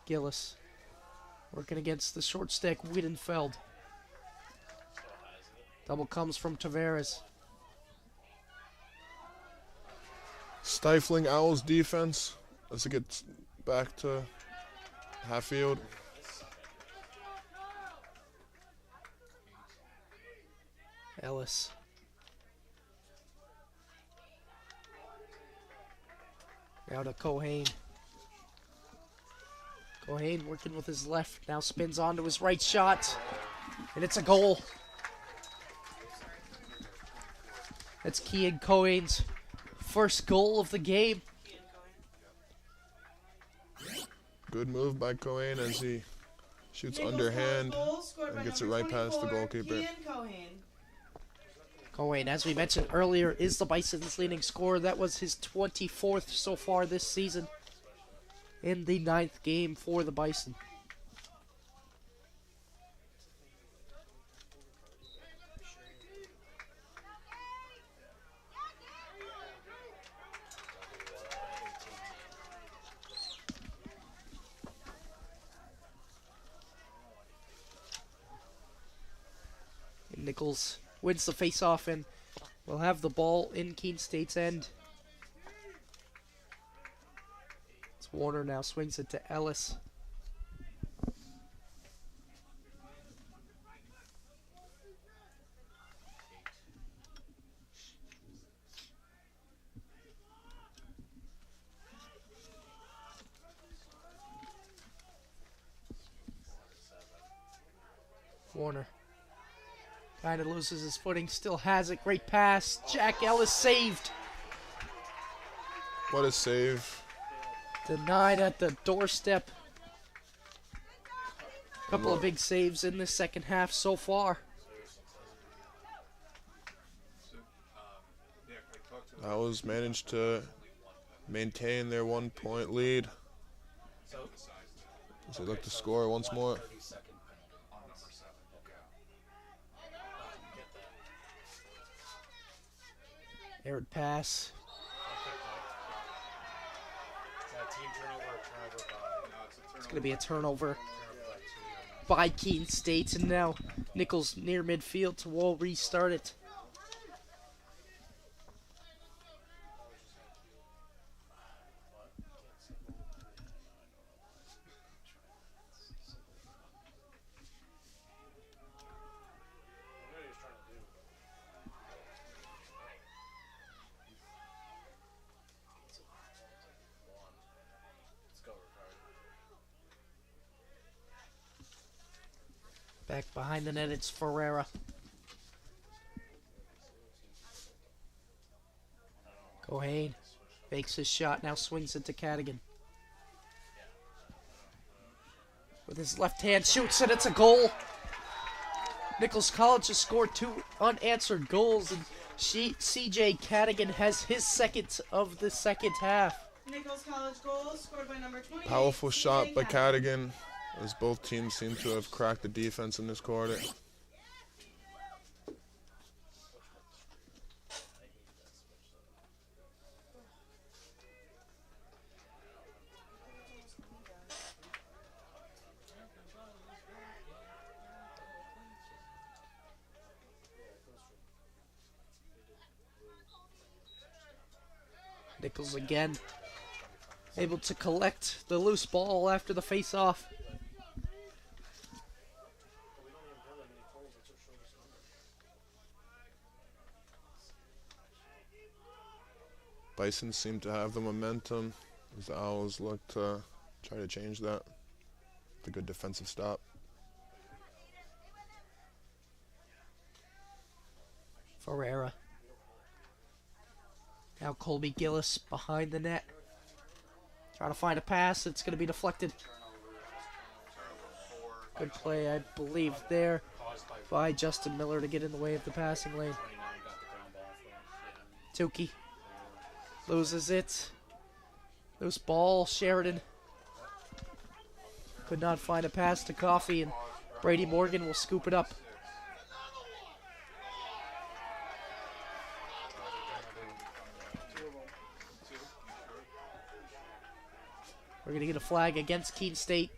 Gillis working against the short stick, Wiedenfeld. Double comes from Tavares. Stifling Owls defense as it gets back to half field. Ellis. Now to Cohane. Cohane working with his left. Now spins onto his right shot. And it's a goal. That's Keene Cohane's first goal of the game. Good move by Cohane as he shoots Nichols underhand scored by and gets it number right past the 24, goalkeeper. Keene Cohane. Cohane, as we mentioned earlier, is the Bison's leading scorer. That was his 24th so far this season in the 9th game for the Bison. And Nichols wins the face-off and will have the ball in Keene State's end. Warner now swings it to Ellis. Warner kind of loses his footing, still has it. Great pass. Jack Ellis saved. What a save. Denied at the doorstep. Couple of big saves in the second half so far. Owls managed to maintain their 1-point lead as they look to score once more. Aired pass. It's going to be a turnover by Keene State, and now Nichols near midfield will restart it. Back behind the net, it's Ferreira. Cohane fakes his shot, now swings it to Cadigan. With his left hand, shoots it, it's a goal. Nichols College has scored 2 unanswered goals, and CJ Cadigan has his second of the second half. Nichols College goals scored by number 28. Powerful shot by Cadigan, as both teams seem to have cracked the defense in this quarter. Nichols again able to collect the loose ball after the face-off. Bison seem to have the momentum as the Owls look to try to change that. The good defensive stop. Ferreira. Now Colby Gillis behind the net. Trying to find a pass. It's going to be deflected. Good play, I believe, there by Justin Miller to get in the way of the passing lane. Tukey loses it. Loose ball. Sheridan could not find a pass to Coffey, and Brady Morgan will scoop it up. We're going to get a flag against Keene State.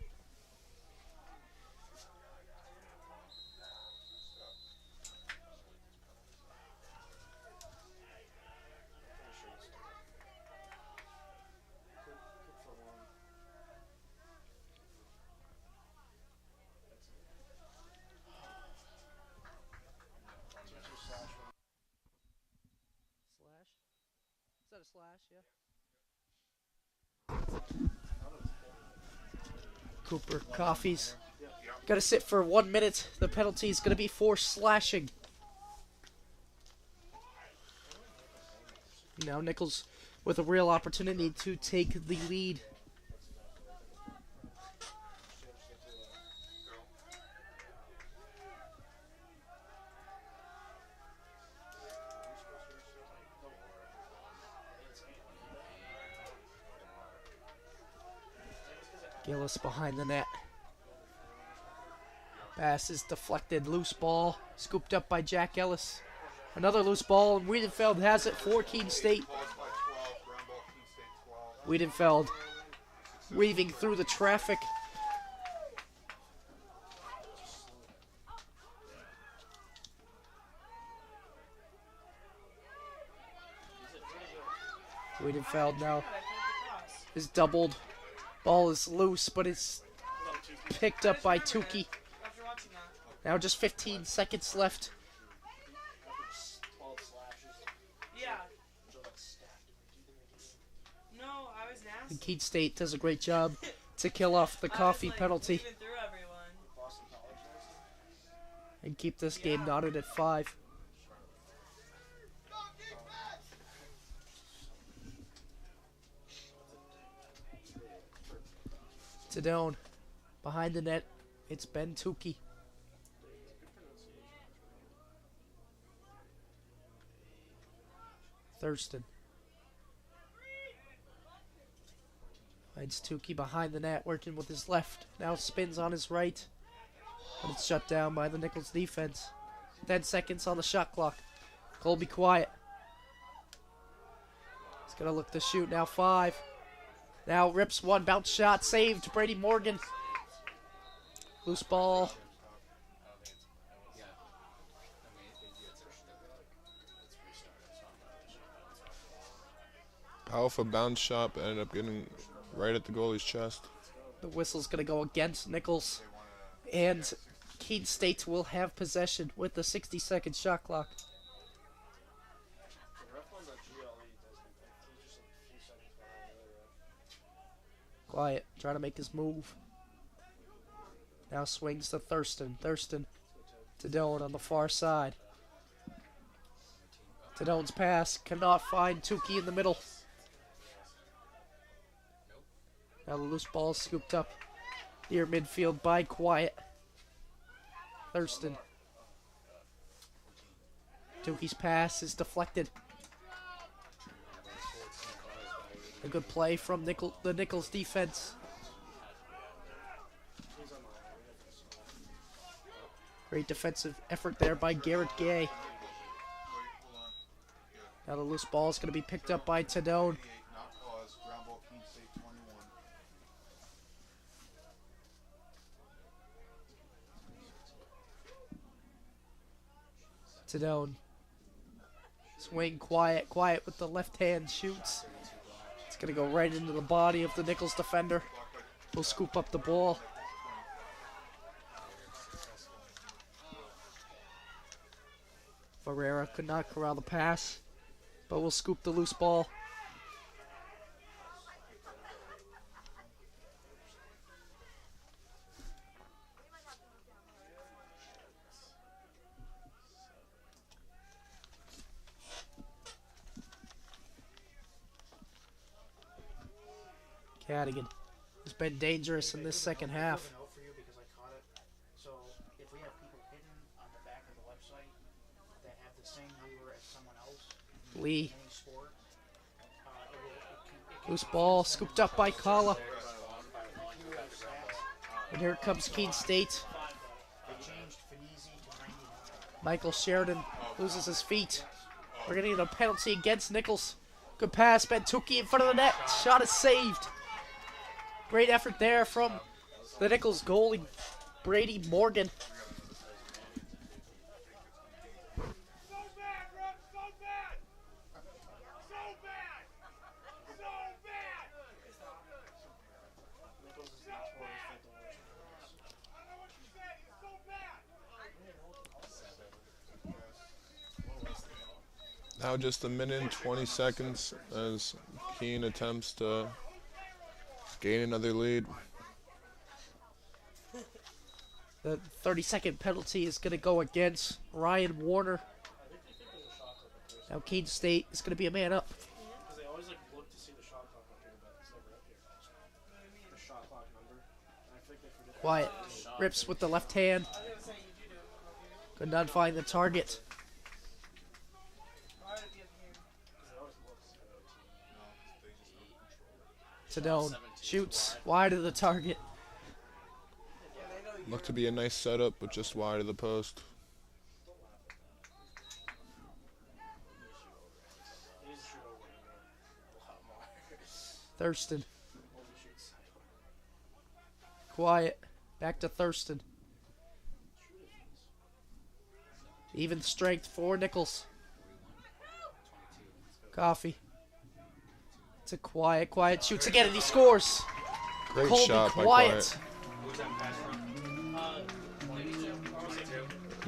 a slash, yeah. Cooper Coffees. Got to sit for 1 minute. The penalty is going to be for slashing. Now Nichols with a real opportunity to take the lead. Gillis behind the net. Pass is deflected. Loose ball. Scooped up by Jack Ellis. Another loose ball, and Wiedenfeld has it for Keene State. Wiedenfeld weaving through the traffic. Wiedenfeld now is doubled. Ball is loose, but it's picked up by Tukey. Now just 15 seconds left. Yeah. No, I was nasty. And Keene State does a great job to kill off the coffee penalty and keep this game knotted at 5. Tadone behind the net. It's Ben Tukey. Thurston finds Tukey behind the net, working with his left. Now spins on his right, but it's shut down by the Nichols defense. 10 seconds on the shot clock. Colby quiet. He's gonna look to shoot now. 5. Now rips one, bounce shot, saved. Brady Morgan. Loose ball. Powerful bounce shot, but ended up getting right at the goalie's chest. The whistle's going to go against Nichols. And Keene State will have possession with the 60-second shot clock. Quiet, trying to make his move. Now swings to Thurston. Thurston to Dillon on the far side. To Dillon's pass, cannot find Tukey in the middle. Now the loose ball is scooped up near midfield by Quiet. Thurston. Tukey's pass is deflected. A good play from the Nichols defense. Great defensive effort there by Garrett Gay. Now the loose ball is going to be picked up by Tadone. Tadone. Swing Quiet. Quiet with the left hand shoots. It's going to go right into the body of the Nichols defender. We'll scoop up the ball. Ferreira could not corral the pass, but we'll scoop the loose ball. Cadigan has been dangerous in this second half. So if we have people hidden on the back of the website that have the same number as someone else, Lee. any sport, Loose ball scooped up by Kala. And here comes Keene State. Michael Sheridan loses his feet. We're going to get a penalty against Nichols. Good pass, Ben Tukey in front of the net. Shot is saved. Great effort there from the Nichols goalie, Brady Morgan. Now just 1 minute and 20 seconds as Keene attempts to gain another lead. The 30-second penalty is going to go against Ryan Warner. Now Keene State is going to be a man up. Because they always look to see the shot clock up here, but it's never up here. The shot clock number. I think they forget. Quiet. Rips with the left hand. Could not find the target. Tadone shoots wide of the target. Looked to be a nice setup, but just wide of the post. Thurston. Quiet. Back to Thurston. Even strength for Nichols. Coffee. It's a Quiet shoots again and he scores. Great Colby shot by Quiet.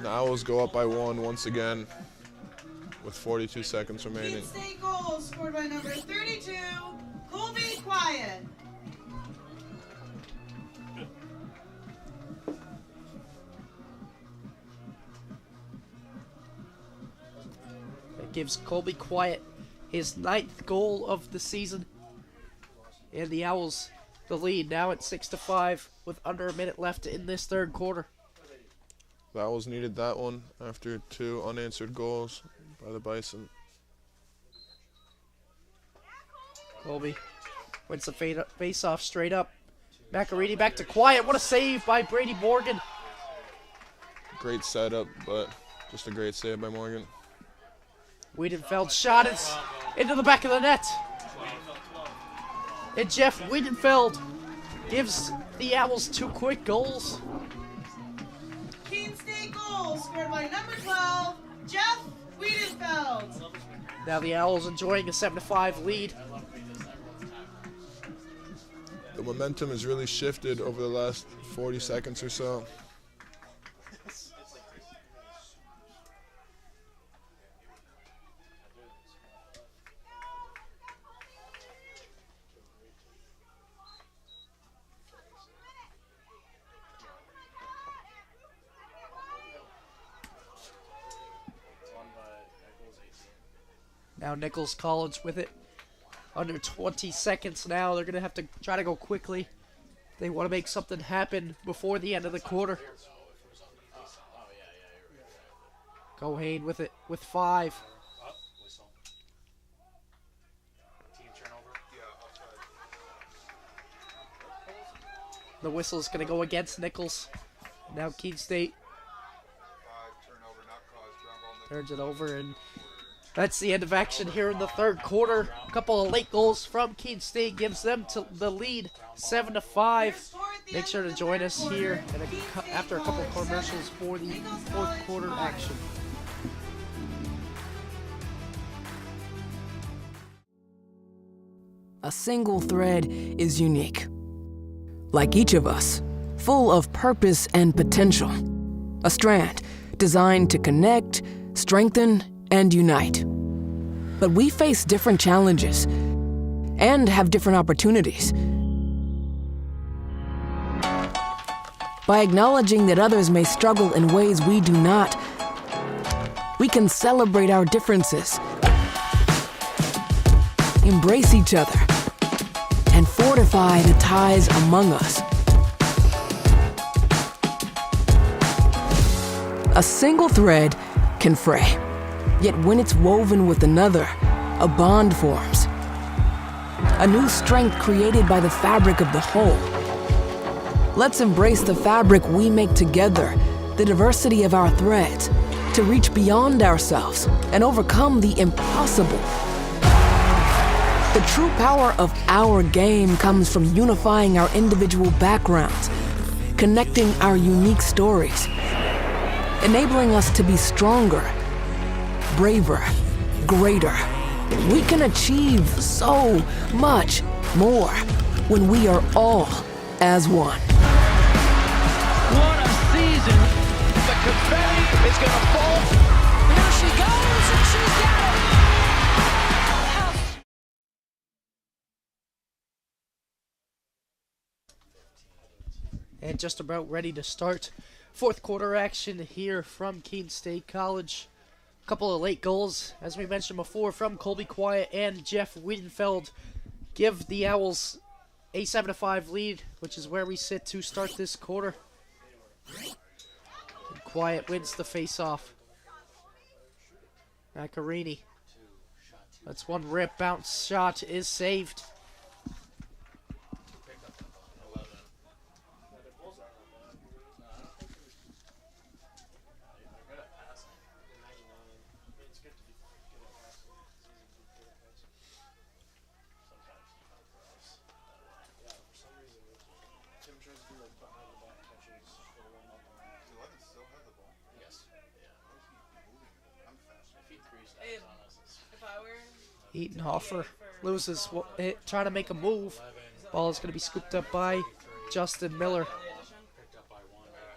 The Owls go up by 1 once again with 42 seconds remaining. Keene State goal scored by number 32, Colby Quiet. That gives Colby Quiet his 9th goal of the season. And the Owls the lead now at 6-5 with under a minute left in this third quarter. The Owls needed that one after 2 unanswered goals by the Bison. Colby wins the face-off straight up. Macarini back to Quiet. What a save by Brady Morgan. Great setup, but just a great save by Morgan. Wiedenfeld shot is into the back of the net. And Jeff Wiedenfeld gives the Owls 2 quick goals. Keene State goal scored by number 12, Jeff Wiedenfeld. Now the Owls enjoying a 7-5 lead. The momentum has really shifted over the last 40 seconds or so. Now Nichols College with it. Under 20 seconds now. They're going to have to try to go quickly. They want to make something happen before the end of the quarter. Gohane with it with 5. The whistle is going to go against Nichols. Now Keene State turns it over, and that's the end of action here in the third quarter. A couple of late goals from Keene State gives them to the lead 7-5. Make sure to join us here after a couple of commercials for the fourth quarter action. A single thread is unique. Like each of us, full of purpose and potential. A strand designed to connect, strengthen, and unite. But we face different challenges and have different opportunities. By acknowledging that others may struggle in ways we do not, we can celebrate our differences, embrace each other, and fortify the ties among us. A single thread can fray, yet when it's woven with another, a bond forms. A new strength created by the fabric of the whole. Let's embrace the fabric we make together, the diversity of our threads, to reach beyond ourselves and overcome the impossible. The true power of our game comes from unifying our individual backgrounds, connecting our unique stories, enabling us to be stronger, braver, greater. We can achieve so much more when we are all as one. What a season! The confetti is going to fall. Here she goes, and she's got it! And just about ready to start fourth quarter action here from Keene State College. A couple of late goals, as we mentioned before, from Colby Quiet and Jeff Wiedenfeld give the Owls a 7-5 lead, which is where we sit to start this quarter. And Quiet wins the face-off. Macarini. That's one rip. Bounce shot is saved. Eatonhofer loses it, trying to make a move. Ball is going to be scooped up by Justin Miller.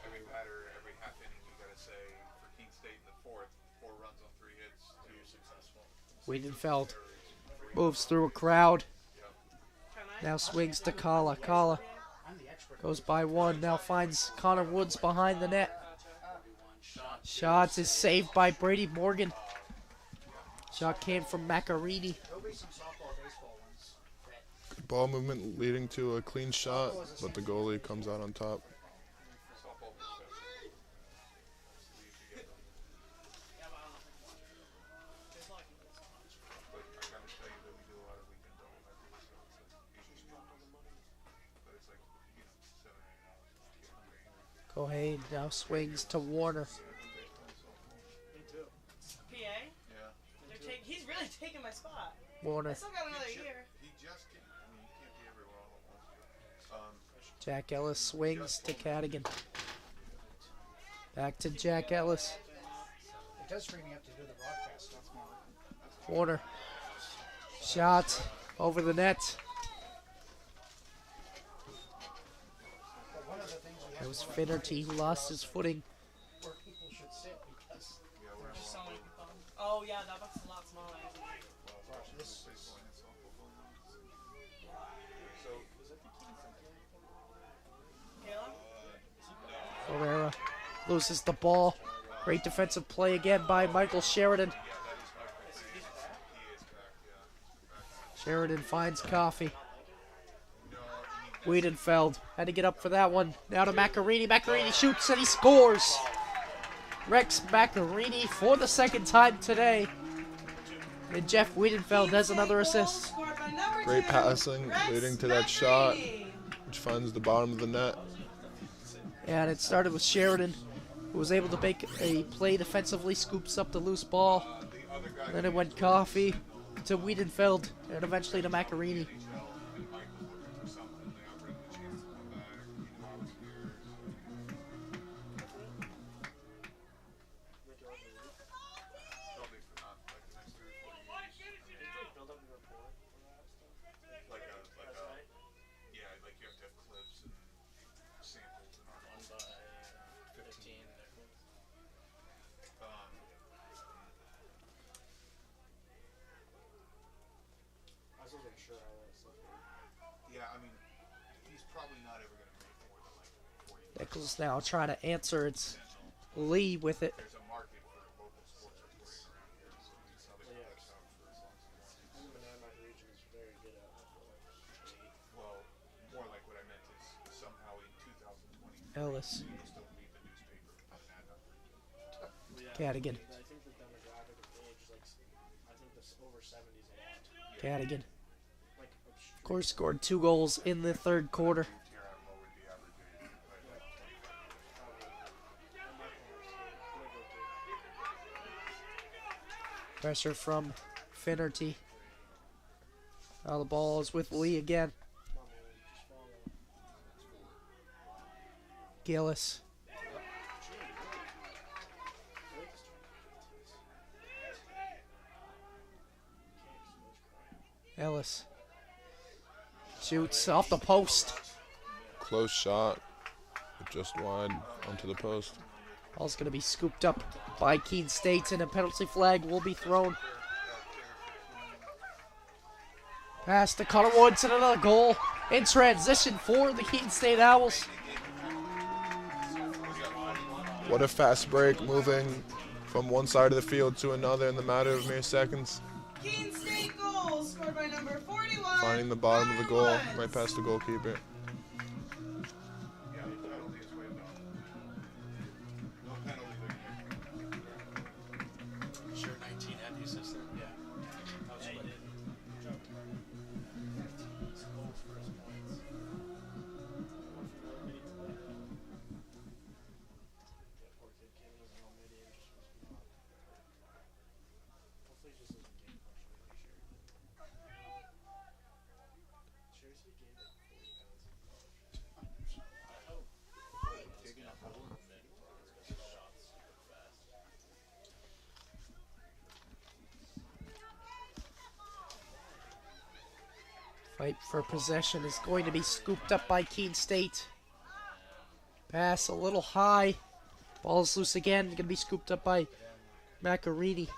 Every batter, every half inning, you got to say for Keene State in the fourth, 4 runs on 3 hits, 2 successful. Wiedenfeld moves through a crowd. Now swings to Kala. Kala goes by 1. Now finds Connor Woods behind the net. Shots is saved by Brady Morgan. Shot came from Macarini. Good ball movement leading to a clean shot, but the goalie comes out on top. Kohei now swings to Warner. He's really taking my spot. Warner. I still got another year. He just can't, I mean, you can't be everywhere all at once. Jack Ellis swings to Cadigan. Back to Jack Ellis. It does free me up to do the broadcast stuff now. Warner. Shot over the net. It was Finnerty who lost his footing. Where people should sit because there's just so many people. Oh yeah, that box is a lot smaller. Ferreira loses the ball. Great defensive play again by Michael Sheridan. Sheridan finds Coffey. Wiedenfeld had to get up for that one. Now to Macarini. Macarini shoots and he scores. Rex Macarini for the second time today. And Jeff Wiedenfeld has another assist. Great passing leading to that shot, which finds the bottom of the net. And it started with Sheridan, who was able to make a play defensively, scoops up the loose ball. And then it went Coffey to Wiedenfeld, and eventually to Macarini. Nichols now trying to answer its lead with it. Ellis. Cadigan. Cadigan. Of course, scored 2 goals in the third quarter. Pressure from Finnerty. Now the ball is with Lee again. Gillis. Ellis. Shoots off the post. Close shot, but just wide onto the post. Ball's going to be scooped up by Keene State, and a penalty flag will be thrown. Pass to Connor Woods, and another goal in transition for the Keene State Owls. What a fast break, moving from one side of the field to another in the matter of mere seconds. Keene State goal scored by number 41. Finding the bottom of the goal, right past the goalkeeper. Sure, 19 had the assistant. Yeah. That was quick. Fight for possession is going to be scooped up by Keene State. Pass a little high. Ball is loose again. Going to be scooped up by Macarini.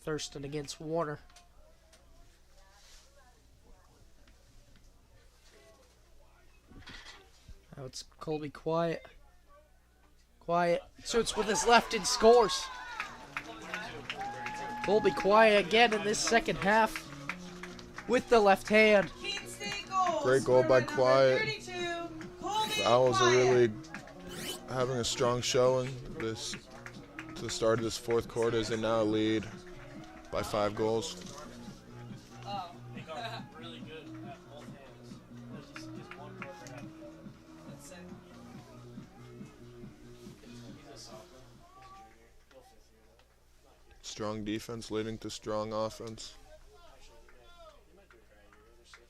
Thurston against Warner. Now it's Colby Quiet. Quiet shoots with his left and scores. Colby Quiet again in this second half with the left hand. Great goal by Quiet. The Owls are really having a strong showing this to the start of this fourth quarter as they now lead by 5 goals. They got really good at both hands. There's just one program. That's it. He's a sophomore. He's a junior. He'll fifth year though. Strong defense leading to strong offense. He might do it right here. There's safety.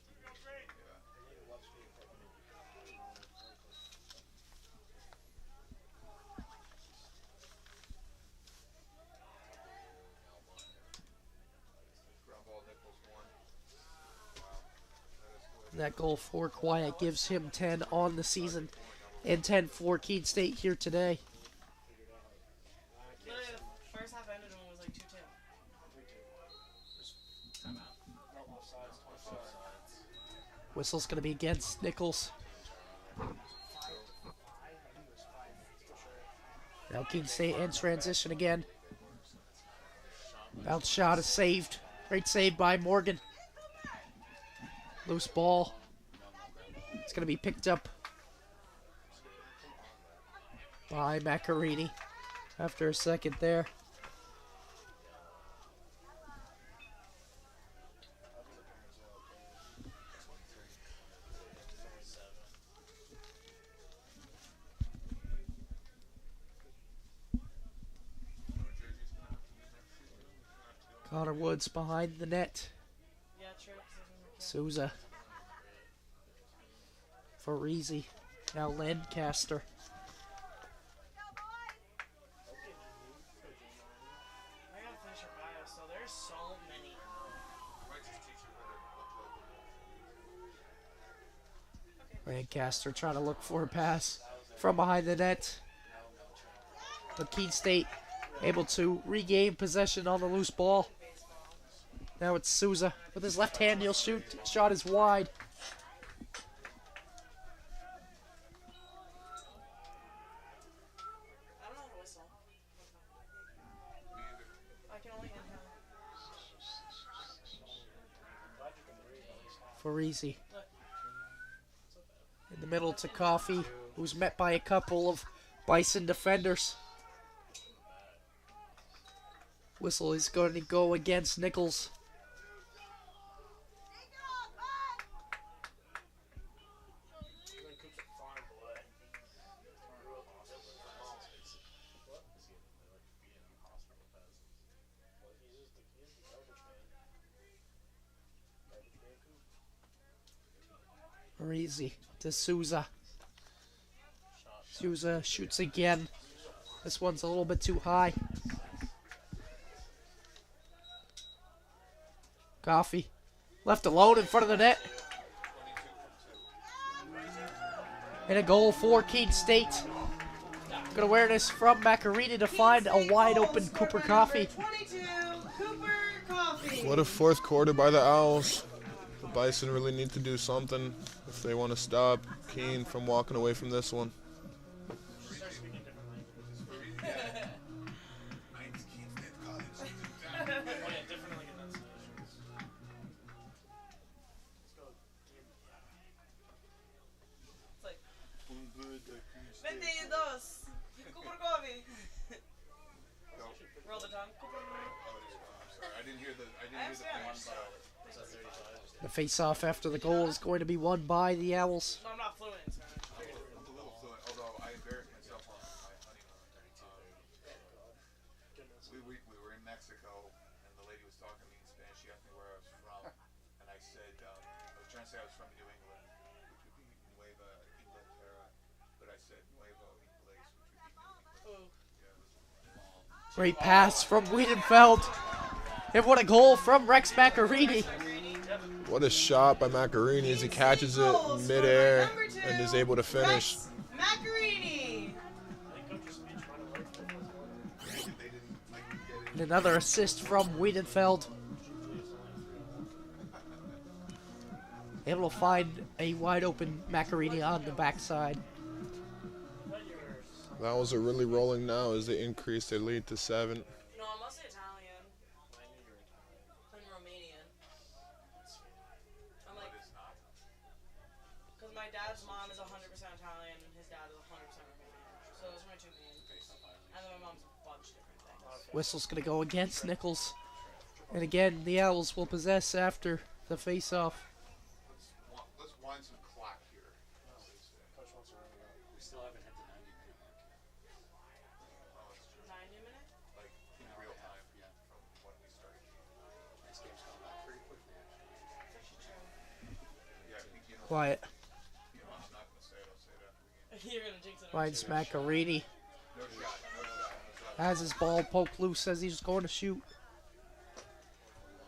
That goal for Quiet gives him 10 on the season and 10 for Keene State here today. Literally, the first half ended when it was like 2-2. Whistle's going to be against Nichols. Now Keene State in transition again. Bounce shot is saved. Great save by Morgan. Loose ball. It's going to be picked up by Macarini after a second there. Connor Woods behind the net. Souza. Farisi. Now Lancaster. I gotta finish our bio, so there's so many. Lancaster trying to look for a pass from behind the net. But Keene State able to regain possession on the loose ball. Now it's Souza with his left hand. He'll shoot. Shot is wide. I don't know how to whistle. I can only inhale. Farisi. In the middle to Coffee, who's met by a couple of Bison defenders. Whistle is going to go against Nichols. Easy to Souza. Souza shoots again. This one's a little bit too high. Coffee left alone in front of the net. And a goal for Keene State. Good awareness from Macarini to find a wide open Cooper Coffee. 22, Cooper Coffee. What a fourth quarter by the Owls. The Bison really need to do something if they want to stop Keene from walking away from this one. Cooper Coffee. Roll the tongue. I didn't hear the The face-off after the goal is going to be won by the Owls. I'm not fluent. So I'm a little fluent, although I embarrassed myself on my honeymoon. We were in Mexico, and the lady was talking to me in Spanish. She asked me where I was from, and I said, I was trying to say I was from New England, which would be Nueva Inglaterra, but I said Nuevo Inglés, which would be New England. Great pass from Wiedenfeld. And what a goal from Rex Macarini. What a shot by Macarini as he catches it in midair and is able to finish. Macarini. And another assist from Wiedenfeld. Able to find a wide open Macarini on the backside. The Owls are really rolling now as they increase their lead to 7. No, I'm mostly Italian. I'm Romanian. I'm like, because my dad's mom is 100% Italian and his dad is 100% Romanian. So those are my two main. And then my mom's a bunch of different things. Whistle's going to go against Nichols. And again, the Owls will possess after the face-off. Let's wind some clock here. We still haven't hit the 90-minute mark. 90 minutes? Like in real time, yeah, from when we started. This game's going back pretty quickly, actually. Quiet. I'm not going to say it, I'll say it after the game. You're going to jinx it. Finds Macarini. No shot. Has his ball poked loose as he's going to shoot.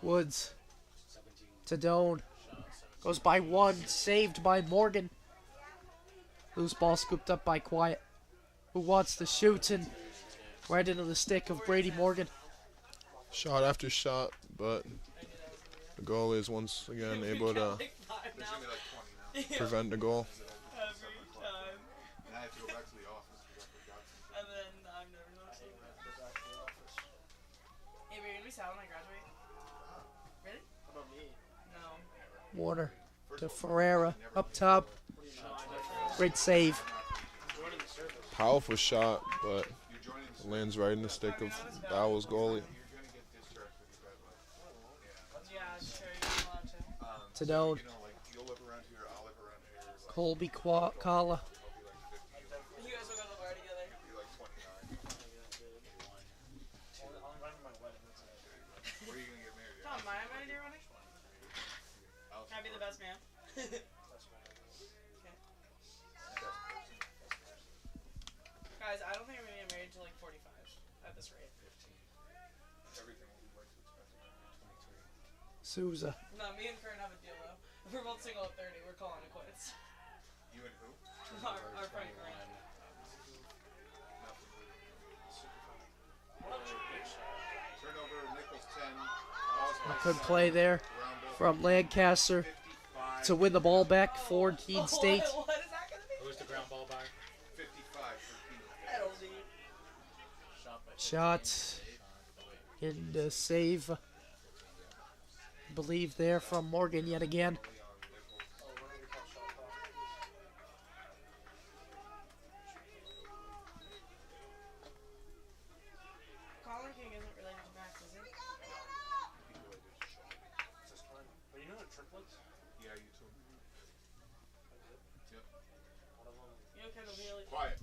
Woods to Doan. Goes by one, saved by Morgan. Loose ball scooped up by Quiet, who wants to shoot and right into the stick of Brady Morgan. Shot after shot, but the goalie is once again able to prevent the goal. Every time. And I have to go back to the office because I forgot something. And then I'm never going to see you. Hey, are you going to be sad when I graduate? Really? How about me? No. Warner to Ferreira up top. Great save. Powerful shot, but it lands right in the stick of the Owls goalie. Yeah, sure. You're allowed to. To Doan. You'll live around here, I'll live around here. Colby Kala. You guys will go to the bar together. You're like 29. I'll invite him to my wedding. That's it. Where are you going to get married? Tom, am I invited to your wedding? Can I be the best man? Okay. Guys, I don't think I'm going to get married until like 45 at this rate. 15. Everything will be way too expensive. 23. Souza. No, me and Kern have a deal though. If we're both single at 30, we're calling it quits. You and who? Our friend Kern. Turnover, Nichols 10. A good play there from Lancaster to win the ball back for Keene State. What is that going to be? Who's the ground ball by? 55 for Penalty. Shot in the save. I believe there from Morgan yet again. Colin King isn't related to Max, is he? But you know the triplets? Yeah, you too. Yep. You know Kendall Haley? Quiet.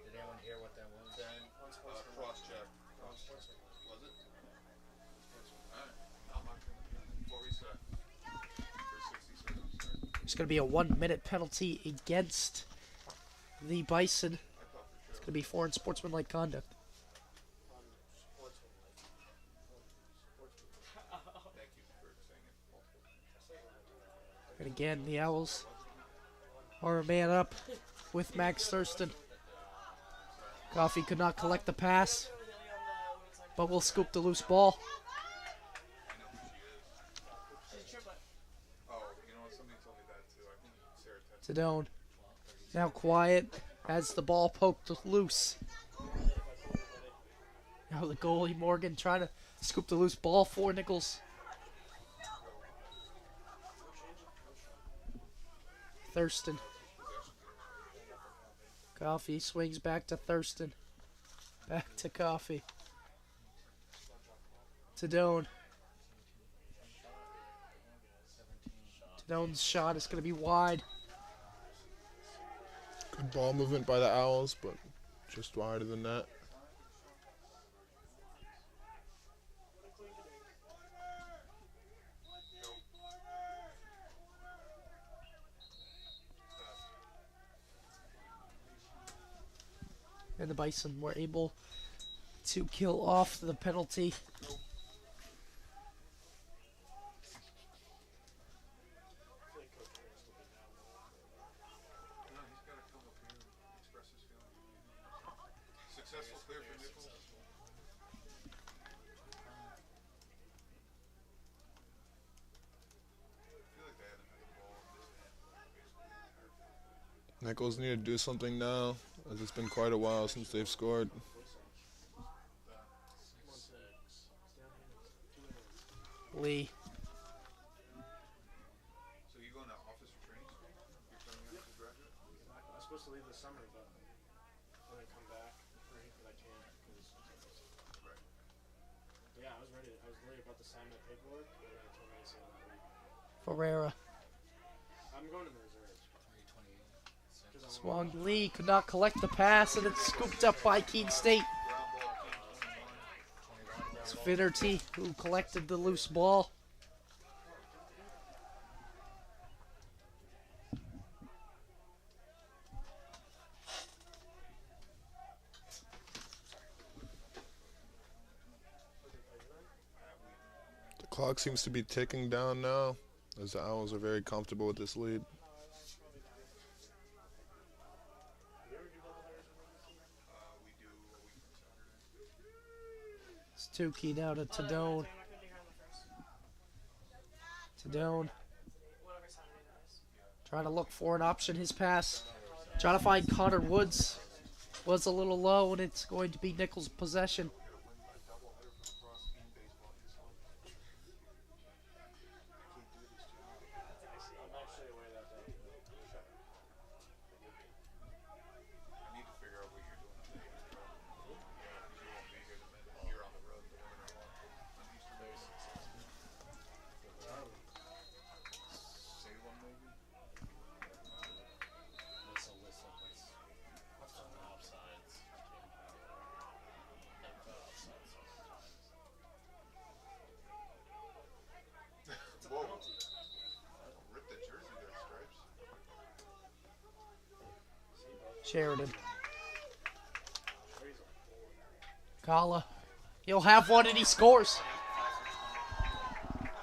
Did anyone hear what that was? Cross check. Was it? Alright. Not much. Before we set. For 60 seconds. There's going to be a 1-minute penalty against the Bison. It's going to be for unsportsmanlike conduct. Thank you for saying it multiple times. And again, the Owls are a man up with Max Thurston. Coffee could not collect the pass, but will scoop the loose ball. Sedone now quiet as the ball poked loose. Now the goalie Morgan trying to scoop the loose ball for Nichols. Thurston. Coffee swings back to Thurston. Back to Coffee. Sedone. Sedone's shot is going to be wide. Good ball movement by the Owls, but just wide of the net. And the Bison were able to kill off the penalty. Successful clear for Nichols. Nichols need to do something now, as it's been quite a while since they've scored. Lee. So you going to office or training school? You're coming out as a graduate? I was supposed to leave this summer, but when I come back, but I can't because. Right. But yeah, I was ready. I was worried about to sign my paperwork, and then I told me to say that week. Ferreira. I'm going to the reserves. Swung Lee could not collect the pass, and it's scooped up by Keene State. It's Finnerty who collected the loose ball. The clock seems to be ticking down now, as the Owls are very comfortable with this lead. It's Tukey now to Tadone. Tadone. Trying to look for an option. His pass. Trying to find Connor Woods. Was a little low, and it's going to be Nichols' possession. Sheridan. Kala. He'll have one and he scores.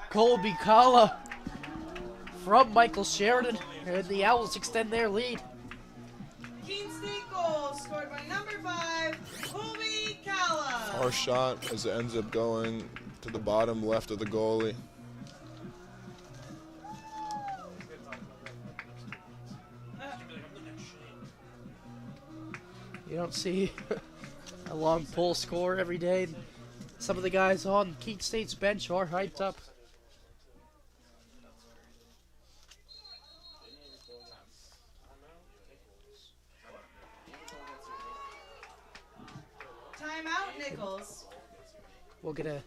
Colby Kala from Michael Sheridan. And the Owls extend their lead. Keene State goal scored by number 5, Colby Kala. Far shot as it ends up going to the bottom left of the goalie. You don't see a long pull score every day. Some of the guys on Keene State's bench are hyped up. Timeout, Nichols. We'll get a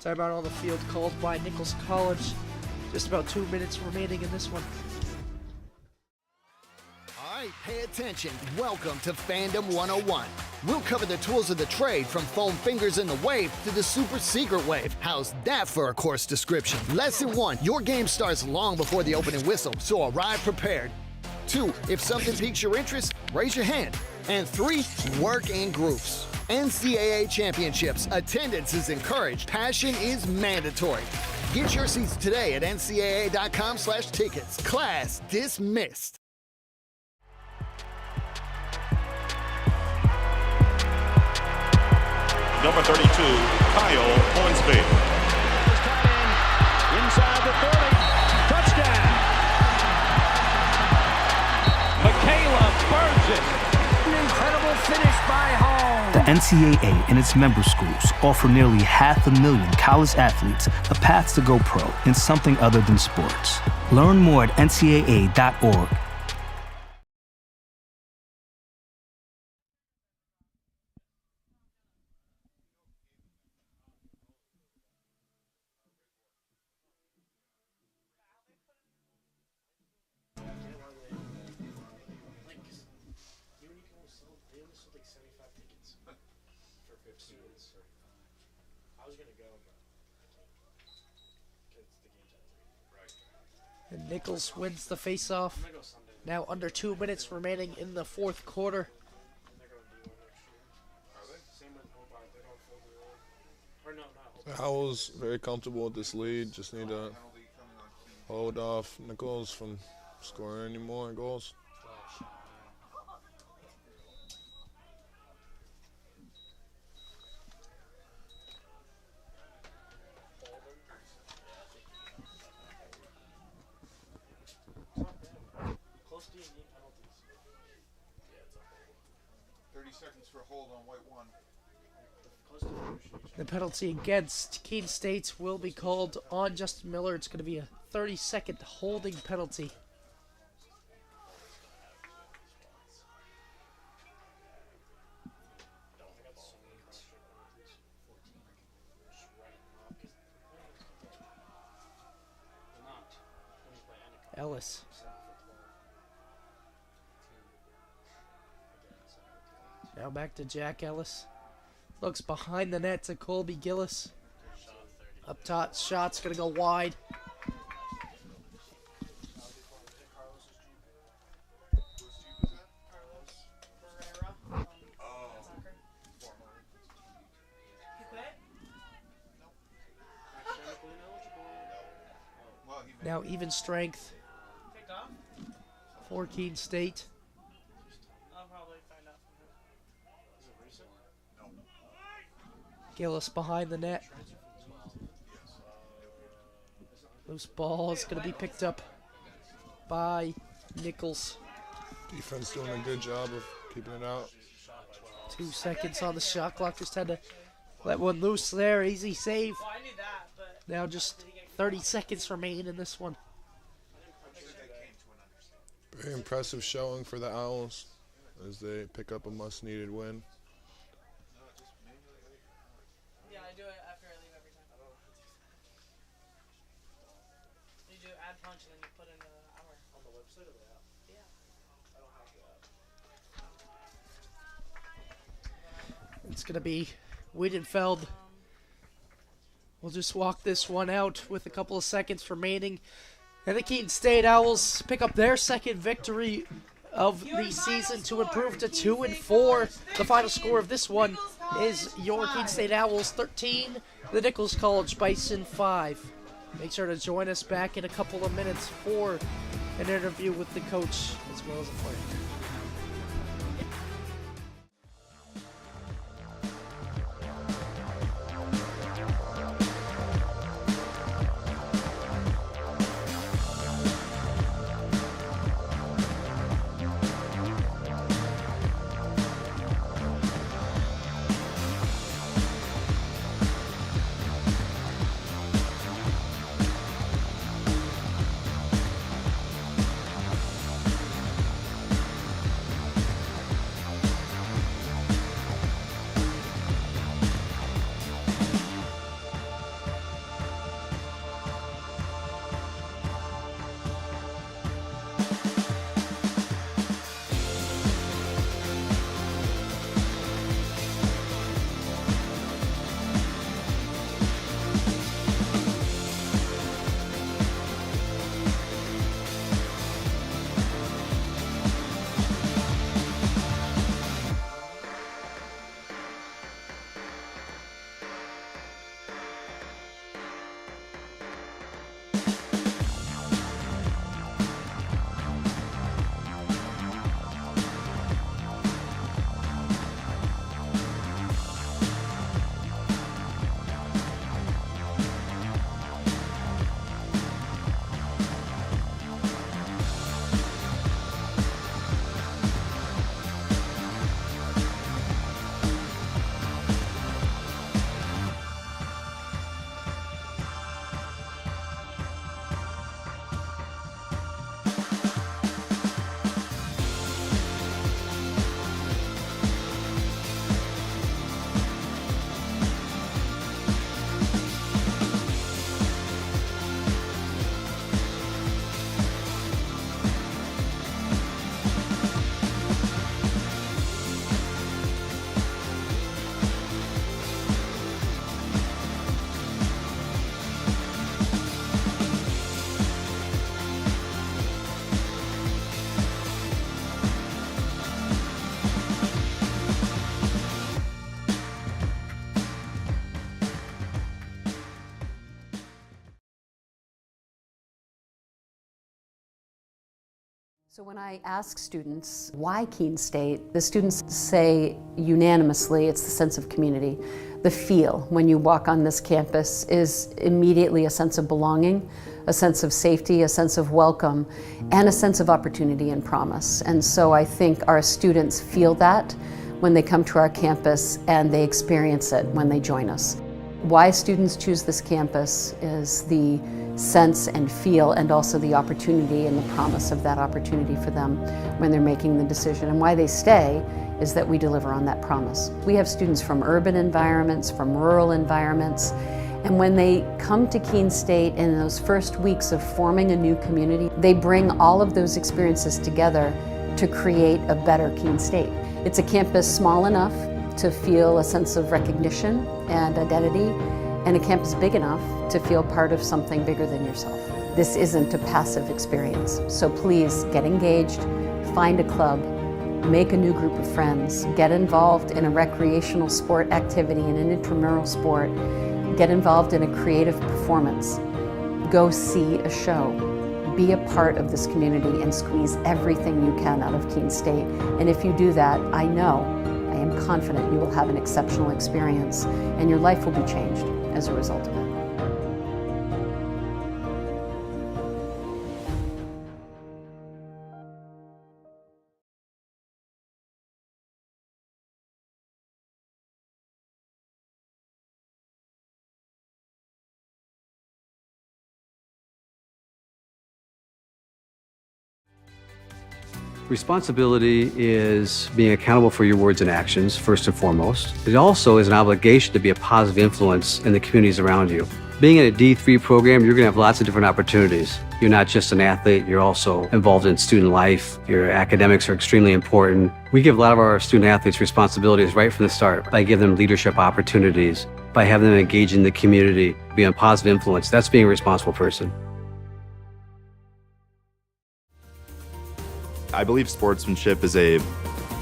timeout on the field called by Nichols College. Just about 2 minutes remaining in this one. All right, pay attention. Welcome to Fandom 101. We'll cover the tools of the trade from foam fingers in the wave to the super secret wave. How's that for a course description? Lesson 1, your game starts long before the opening whistle, so arrive prepared. 2, if something piques your interest, raise your hand. And 3, work in groups. NCAA championships, attendance is encouraged, passion is mandatory. Get your seats today at ncaa.com/tickets. Class dismissed. Number 32, Kyle Hornsby. Inside the 30. Touchdown. Michaela Burgess. An incredible finish by Hall. The NCAA and its member schools offer nearly 500,000 college athletes a path to go pro in something other than sports. Learn more at ncaa.org. And Nichols wins the face-off. Now under 2 minutes remaining in the fourth quarter. The Owls very comfortable with this lead. Just need to hold off Nichols from scoring any more goals. The penalty against Keene State will be called on Justin Miller. It's going to be a 30-second holding penalty. Ellis. Now back to Jack Ellis. Looks behind the net to Colby Gillis. Up top, shot's gonna go wide. Now even strength for Keene State. Gillis behind the net. Loose ball is going to be picked up by Nichols. Defense doing a good job of keeping it out. 2 seconds on the shot clock. Just had to let one loose there. Easy save. Now just 30 seconds remain in this one. Very impressive showing for the Owls as they pick up a much-needed win. Yeah, I do it after I leave every time. You do add punch and then you put in an hour. On the website or the app? Yeah. I don't have the app. It's going to be Wiedenfeld. We'll just walk this one out with a couple of seconds remaining. And the Keene State Owls pick up their second victory of the season to improve to 2-4. The final score of this one is your Keene State Owls 13, the Nichols College Bison 5. Make sure to join us back in a couple of minutes for an interview with the coach as well as a player. So when I ask students, why Keene State, the students say unanimously it's the sense of community. The feel when you walk on this campus is immediately a sense of belonging, a sense of safety, a sense of welcome, and a sense of opportunity and promise. And so I think our students feel that when they come to our campus, and they experience it when they join us. Why students choose this campus is the sense and feel, and also the opportunity and the promise of that opportunity for them when they're making the decision. And why they stay is that we deliver on that promise. We have students from urban environments, from rural environments, and when they come to Keene State in those first weeks of forming a new community, they bring all of those experiences together to create a better Keene State. It's a campus small enough to feel a sense of recognition and identity, and a campus big enough to feel part of something bigger than yourself. This isn't a passive experience, so please get engaged, find a club, make a new group of friends, get involved in a recreational sport activity, in an intramural sport, get involved in a creative performance, go see a show, be a part of this community and squeeze everything you can out of Keene State. And if you do that, I am confident you will have an exceptional experience and your life will be changed as a result of it. Responsibility is being accountable for your words and actions, first and foremost. It also is an obligation to be a positive influence in the communities around you. Being in a D3 program, you're going to have lots of different opportunities. You're not just an athlete, you're also involved in student life. Your academics are extremely important. We give a lot of our student athletes responsibilities right from the start by giving them leadership opportunities, by having them engage in the community, be a positive influence. That's being a responsible person. I believe sportsmanship is a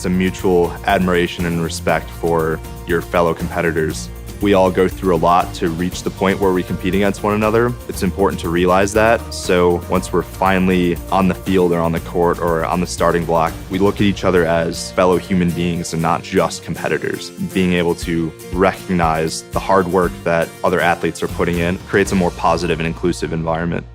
mutual admiration and respect for your fellow competitors. We all go through a lot to reach the point where we compete against one another. It's important to realize that. So once we're finally on the field or on the court or on the starting block, we look at each other as fellow human beings and not just competitors. Being able to recognize the hard work that other athletes are putting in creates a more positive and inclusive environment.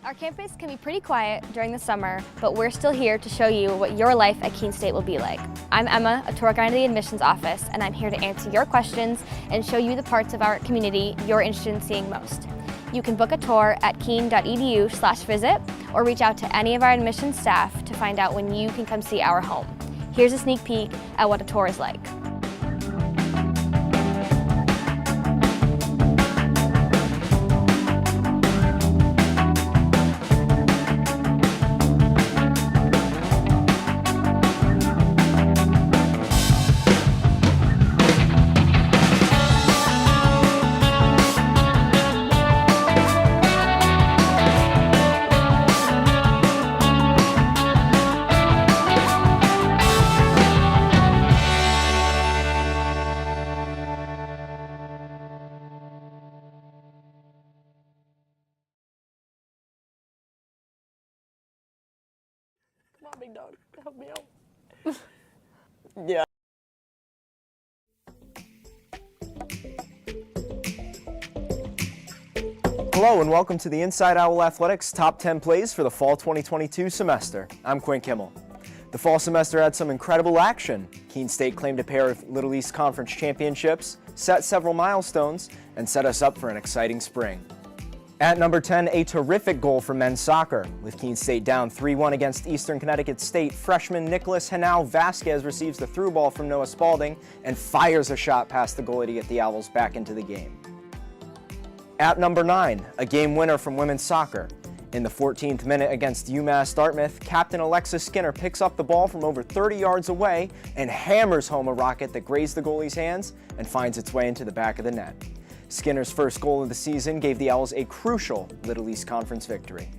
Our campus can be pretty quiet during the summer, but we're still here to show you what your life at Keene State will be like. I'm Emma, a tour guide in the admissions office, and I'm here to answer your questions and show you the parts of our community you're interested in seeing most. You can book a tour at keene.edu/visit or reach out to any of our admissions staff to find out when you can come see our home. Here's a sneak peek at what a tour is like. Come on, big dog, help me out. Yeah. Hello and welcome to the Inside Owl Athletics Top 10 Plays for the Fall 2022 semester. I'm Quinn Kimmel. The fall semester had some incredible action. Keene State claimed a pair of Little East Conference championships, set several milestones, and set us up for an exciting spring. At number 10, a terrific goal for men's soccer. With Keene State down 3-1 against Eastern Connecticut State, freshman Nicholas Vasquez receives the through ball from Noah Spalding and fires a shot past the goalie to get the Owls back into the game. At number 9, a game winner from women's soccer. In the 14th minute against UMass Dartmouth, Captain Alexis Skinner picks up the ball from over 30 yards away and hammers home a rocket that grazed the goalie's hands and finds its way into the back of the net. Skinner's first goal of the season gave the Owls a crucial Little East Conference victory.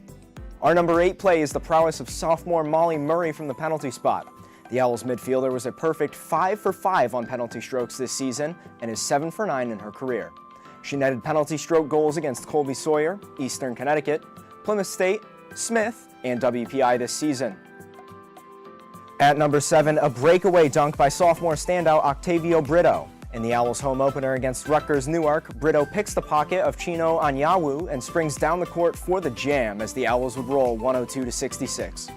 Our number 8 play is the prowess of sophomore Molly Murray from the penalty spot. The Owls midfielder was a perfect 5 for 5 on penalty strokes this season and is 7 for 9 in her career. She netted penalty stroke goals against Colby Sawyer, Eastern Connecticut, Plymouth State, Smith, and WPI this season. At number 7, a breakaway dunk by sophomore standout Octavio Brito. In the Owls' home opener against Rutgers Newark, Brito picks the pocket of Chino Anyawu and springs down the court for the jam as the Owls would roll 102-66.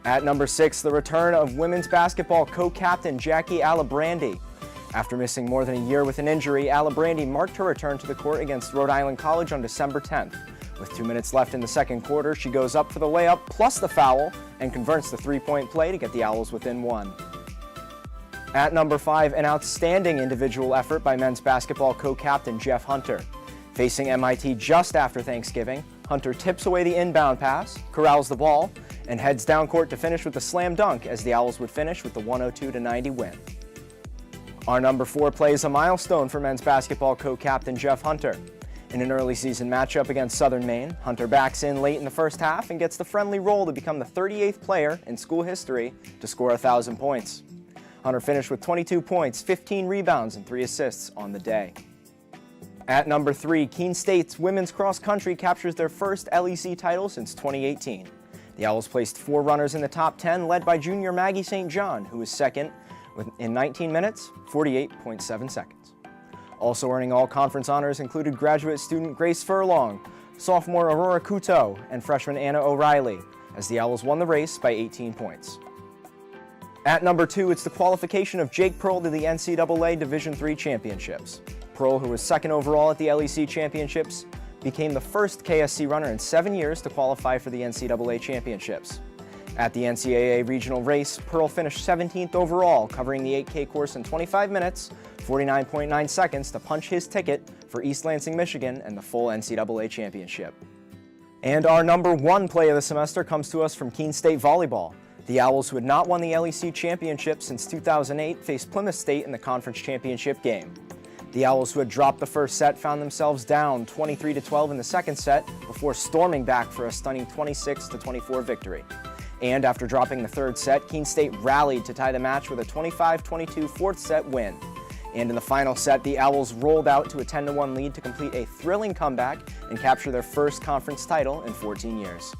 At number 6, the return of women's basketball co-captain Jackie Alibrandi. After missing more than a year with an injury, Alibrandi marked her return to the court against Rhode Island College on December 10th. With 2 minutes left in the second quarter, she goes up for the layup plus the foul and converts the three-point play to get the Owls within 1. At number 5, an outstanding individual effort by men's basketball co-captain Jeff Hunter. Facing MIT just after Thanksgiving, Hunter tips away the inbound pass, corrals the ball, and heads down court to finish with the slam dunk as the Owls would finish with the 102-90 win. Our number 4 play is a milestone for men's basketball co-captain Jeff Hunter. In an early season matchup against Southern Maine, Hunter backs in late in the first half and gets the friendly roll to become the 38th player in school history to score 1,000 points. Hunter finished with 22 points, 15 rebounds, and 3 assists on the day. At number 3, Keene State's women's cross country captures their first LEC title since 2018. The Owls placed 4 runners in the top 10, led by junior Maggie St. John, who was second in 19 minutes, 48.7 seconds. Also earning all conference honors included graduate student Grace Furlong, sophomore Aurora Couto, and freshman Anna O'Reilly, as the Owls won the race by 18 points. At number 2, it's the qualification of Jake Pearl to the NCAA Division III Championships. Pearl, who was second overall at the LEC Championships, became the first KSC runner in 7 years to qualify for the NCAA Championships. At the NCAA regional race, Pearl finished 17th overall, covering the 8K course in 25 minutes, 49.9 seconds to punch his ticket for East Lansing, Michigan, and the full NCAA Championship. And our number 1 play of the semester comes to us from Keene State Volleyball. The Owls, who had not won the LEC Championship since 2008, faced Plymouth State in the conference championship game. The Owls, who had dropped the first set, found themselves down 23-12 in the second set before storming back for a stunning 26-24 victory. And after dropping the third set, Keene State rallied to tie the match with a 25-22 fourth set win. And in the final set, the Owls rolled out to a 10-1 lead to complete a thrilling comeback and capture their first conference title in 14 years.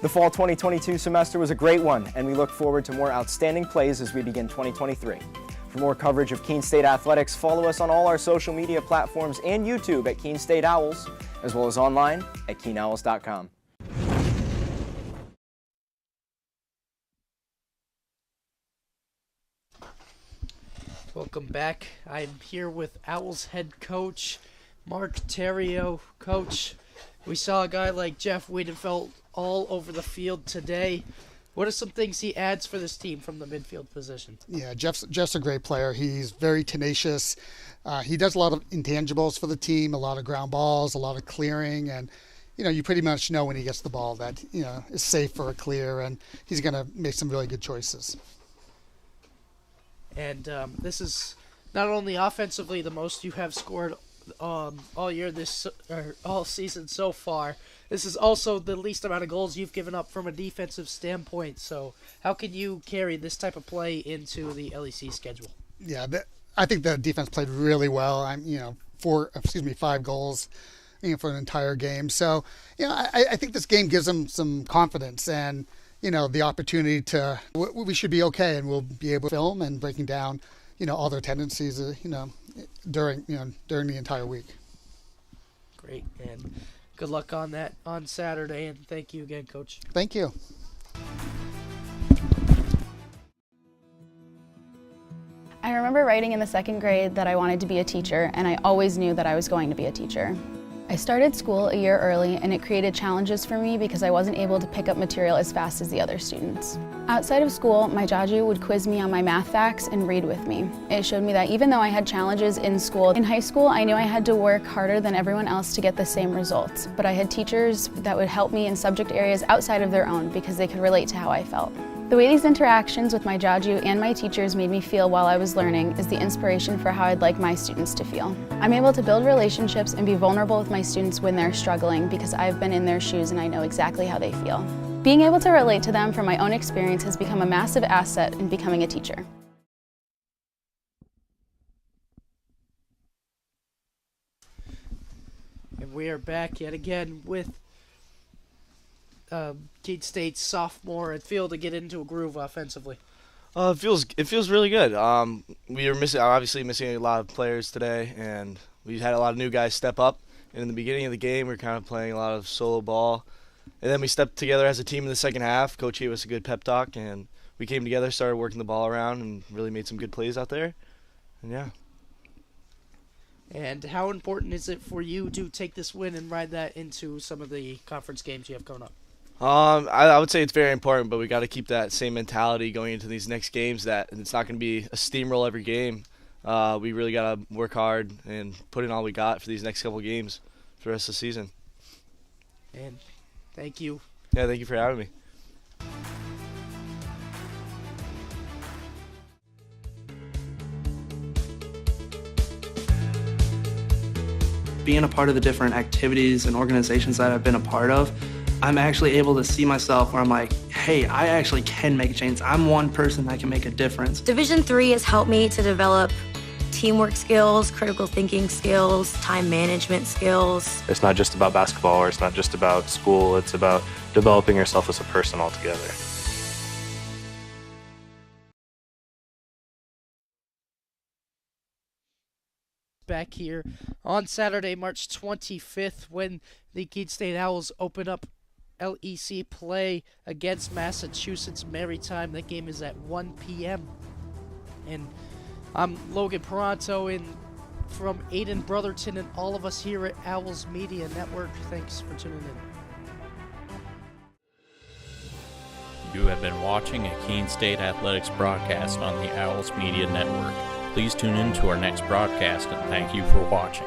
The fall 2022 semester was a great one, and we look forward to more outstanding plays as we begin 2023. For more coverage of Keene State athletics, follow us on all our social media platforms and YouTube at Keene State Owls, as well as online at KeeneOwls.com. Welcome back. I'm here with Owls head coach Mark Terrio. Coach, we saw a guy like Jeff Wiedenfeld all over the field today. What are some things he adds for this team from the midfield position? Yeah, Jeff's a great player. He's very tenacious. He does a lot of intangibles for the team, a lot of ground balls, a lot of clearing, and you pretty much know when he gets the ball that is safe for a clear, and he's going to make some really good choices. And this is not only offensively the most you have scored all year all season so far. This is also the least amount of goals you've given up from a defensive standpoint. So how can you carry this type of play into the LEC schedule? Yeah, I think the defense played really well. 5 goals for an entire game. So I think this game gives them some confidence and the opportunity to, we should be okay, and we'll be able to film and breaking down, all their tendencies, during the entire week. Great, and good luck on that on Saturday, and thank you again, Coach. Thank you. I remember writing in the 2nd grade that I wanted to be a teacher, and I always knew that I was going to be a teacher. I started school a year early, and it created challenges for me because I wasn't able to pick up material as fast as the other students. Outside of school, my jaju would quiz me on my math facts and read with me. It showed me that even though I had challenges in school, in high school I knew I had to work harder than everyone else to get the same results, but I had teachers that would help me in subject areas outside of their own because they could relate to how I felt. The way these interactions with my jaju and my teachers made me feel while I was learning is the inspiration for how I'd like my students to feel. I'm able to build relationships and be vulnerable with my students when they're struggling because I've been in their shoes and I know exactly how they feel. Being able to relate to them from my own experience has become a massive asset in becoming a teacher. And we are back yet again with Keene State's sophomore and Field to get into a groove offensively. It feels really good. We were obviously missing a lot of players today, and we had a lot of new guys step up. And in the beginning of the game, we were kind of playing a lot of solo ball, and then we stepped together as a team in the second half. Coach gave us a good pep talk, and we came together, started working the ball around, and really made some good plays out there. And yeah. And how important is it for you to take this win and ride that into some of the conference games you have coming up? I would say it's very important, but we got to keep that same mentality going into these next games, that it's not going to be a steamroll every game. We really got to work hard and put in all we got for these next couple games for the rest of the season. And thank you. Yeah, thank you for having me. Being a part of the different activities and organizations that I've been a part of, I'm actually able to see myself where I'm like, hey, I actually can make a change. I'm one person that can make a difference. Division III has helped me to develop teamwork skills, critical thinking skills, time management skills. It's not just about basketball, or it's not just about school. It's about developing yourself as a person altogether. Back here on Saturday, March 25th, when the Keene State Owls open up LEC play against Massachusetts Maritime. That game is at 1 p.m. And I'm Logan Peranto from Aiden Brotherton and all of us here at Owls Media Network. Thanks for tuning in. You have been watching a Keene State Athletics broadcast on the Owls Media Network. Please tune in to our next broadcast, and thank you for watching.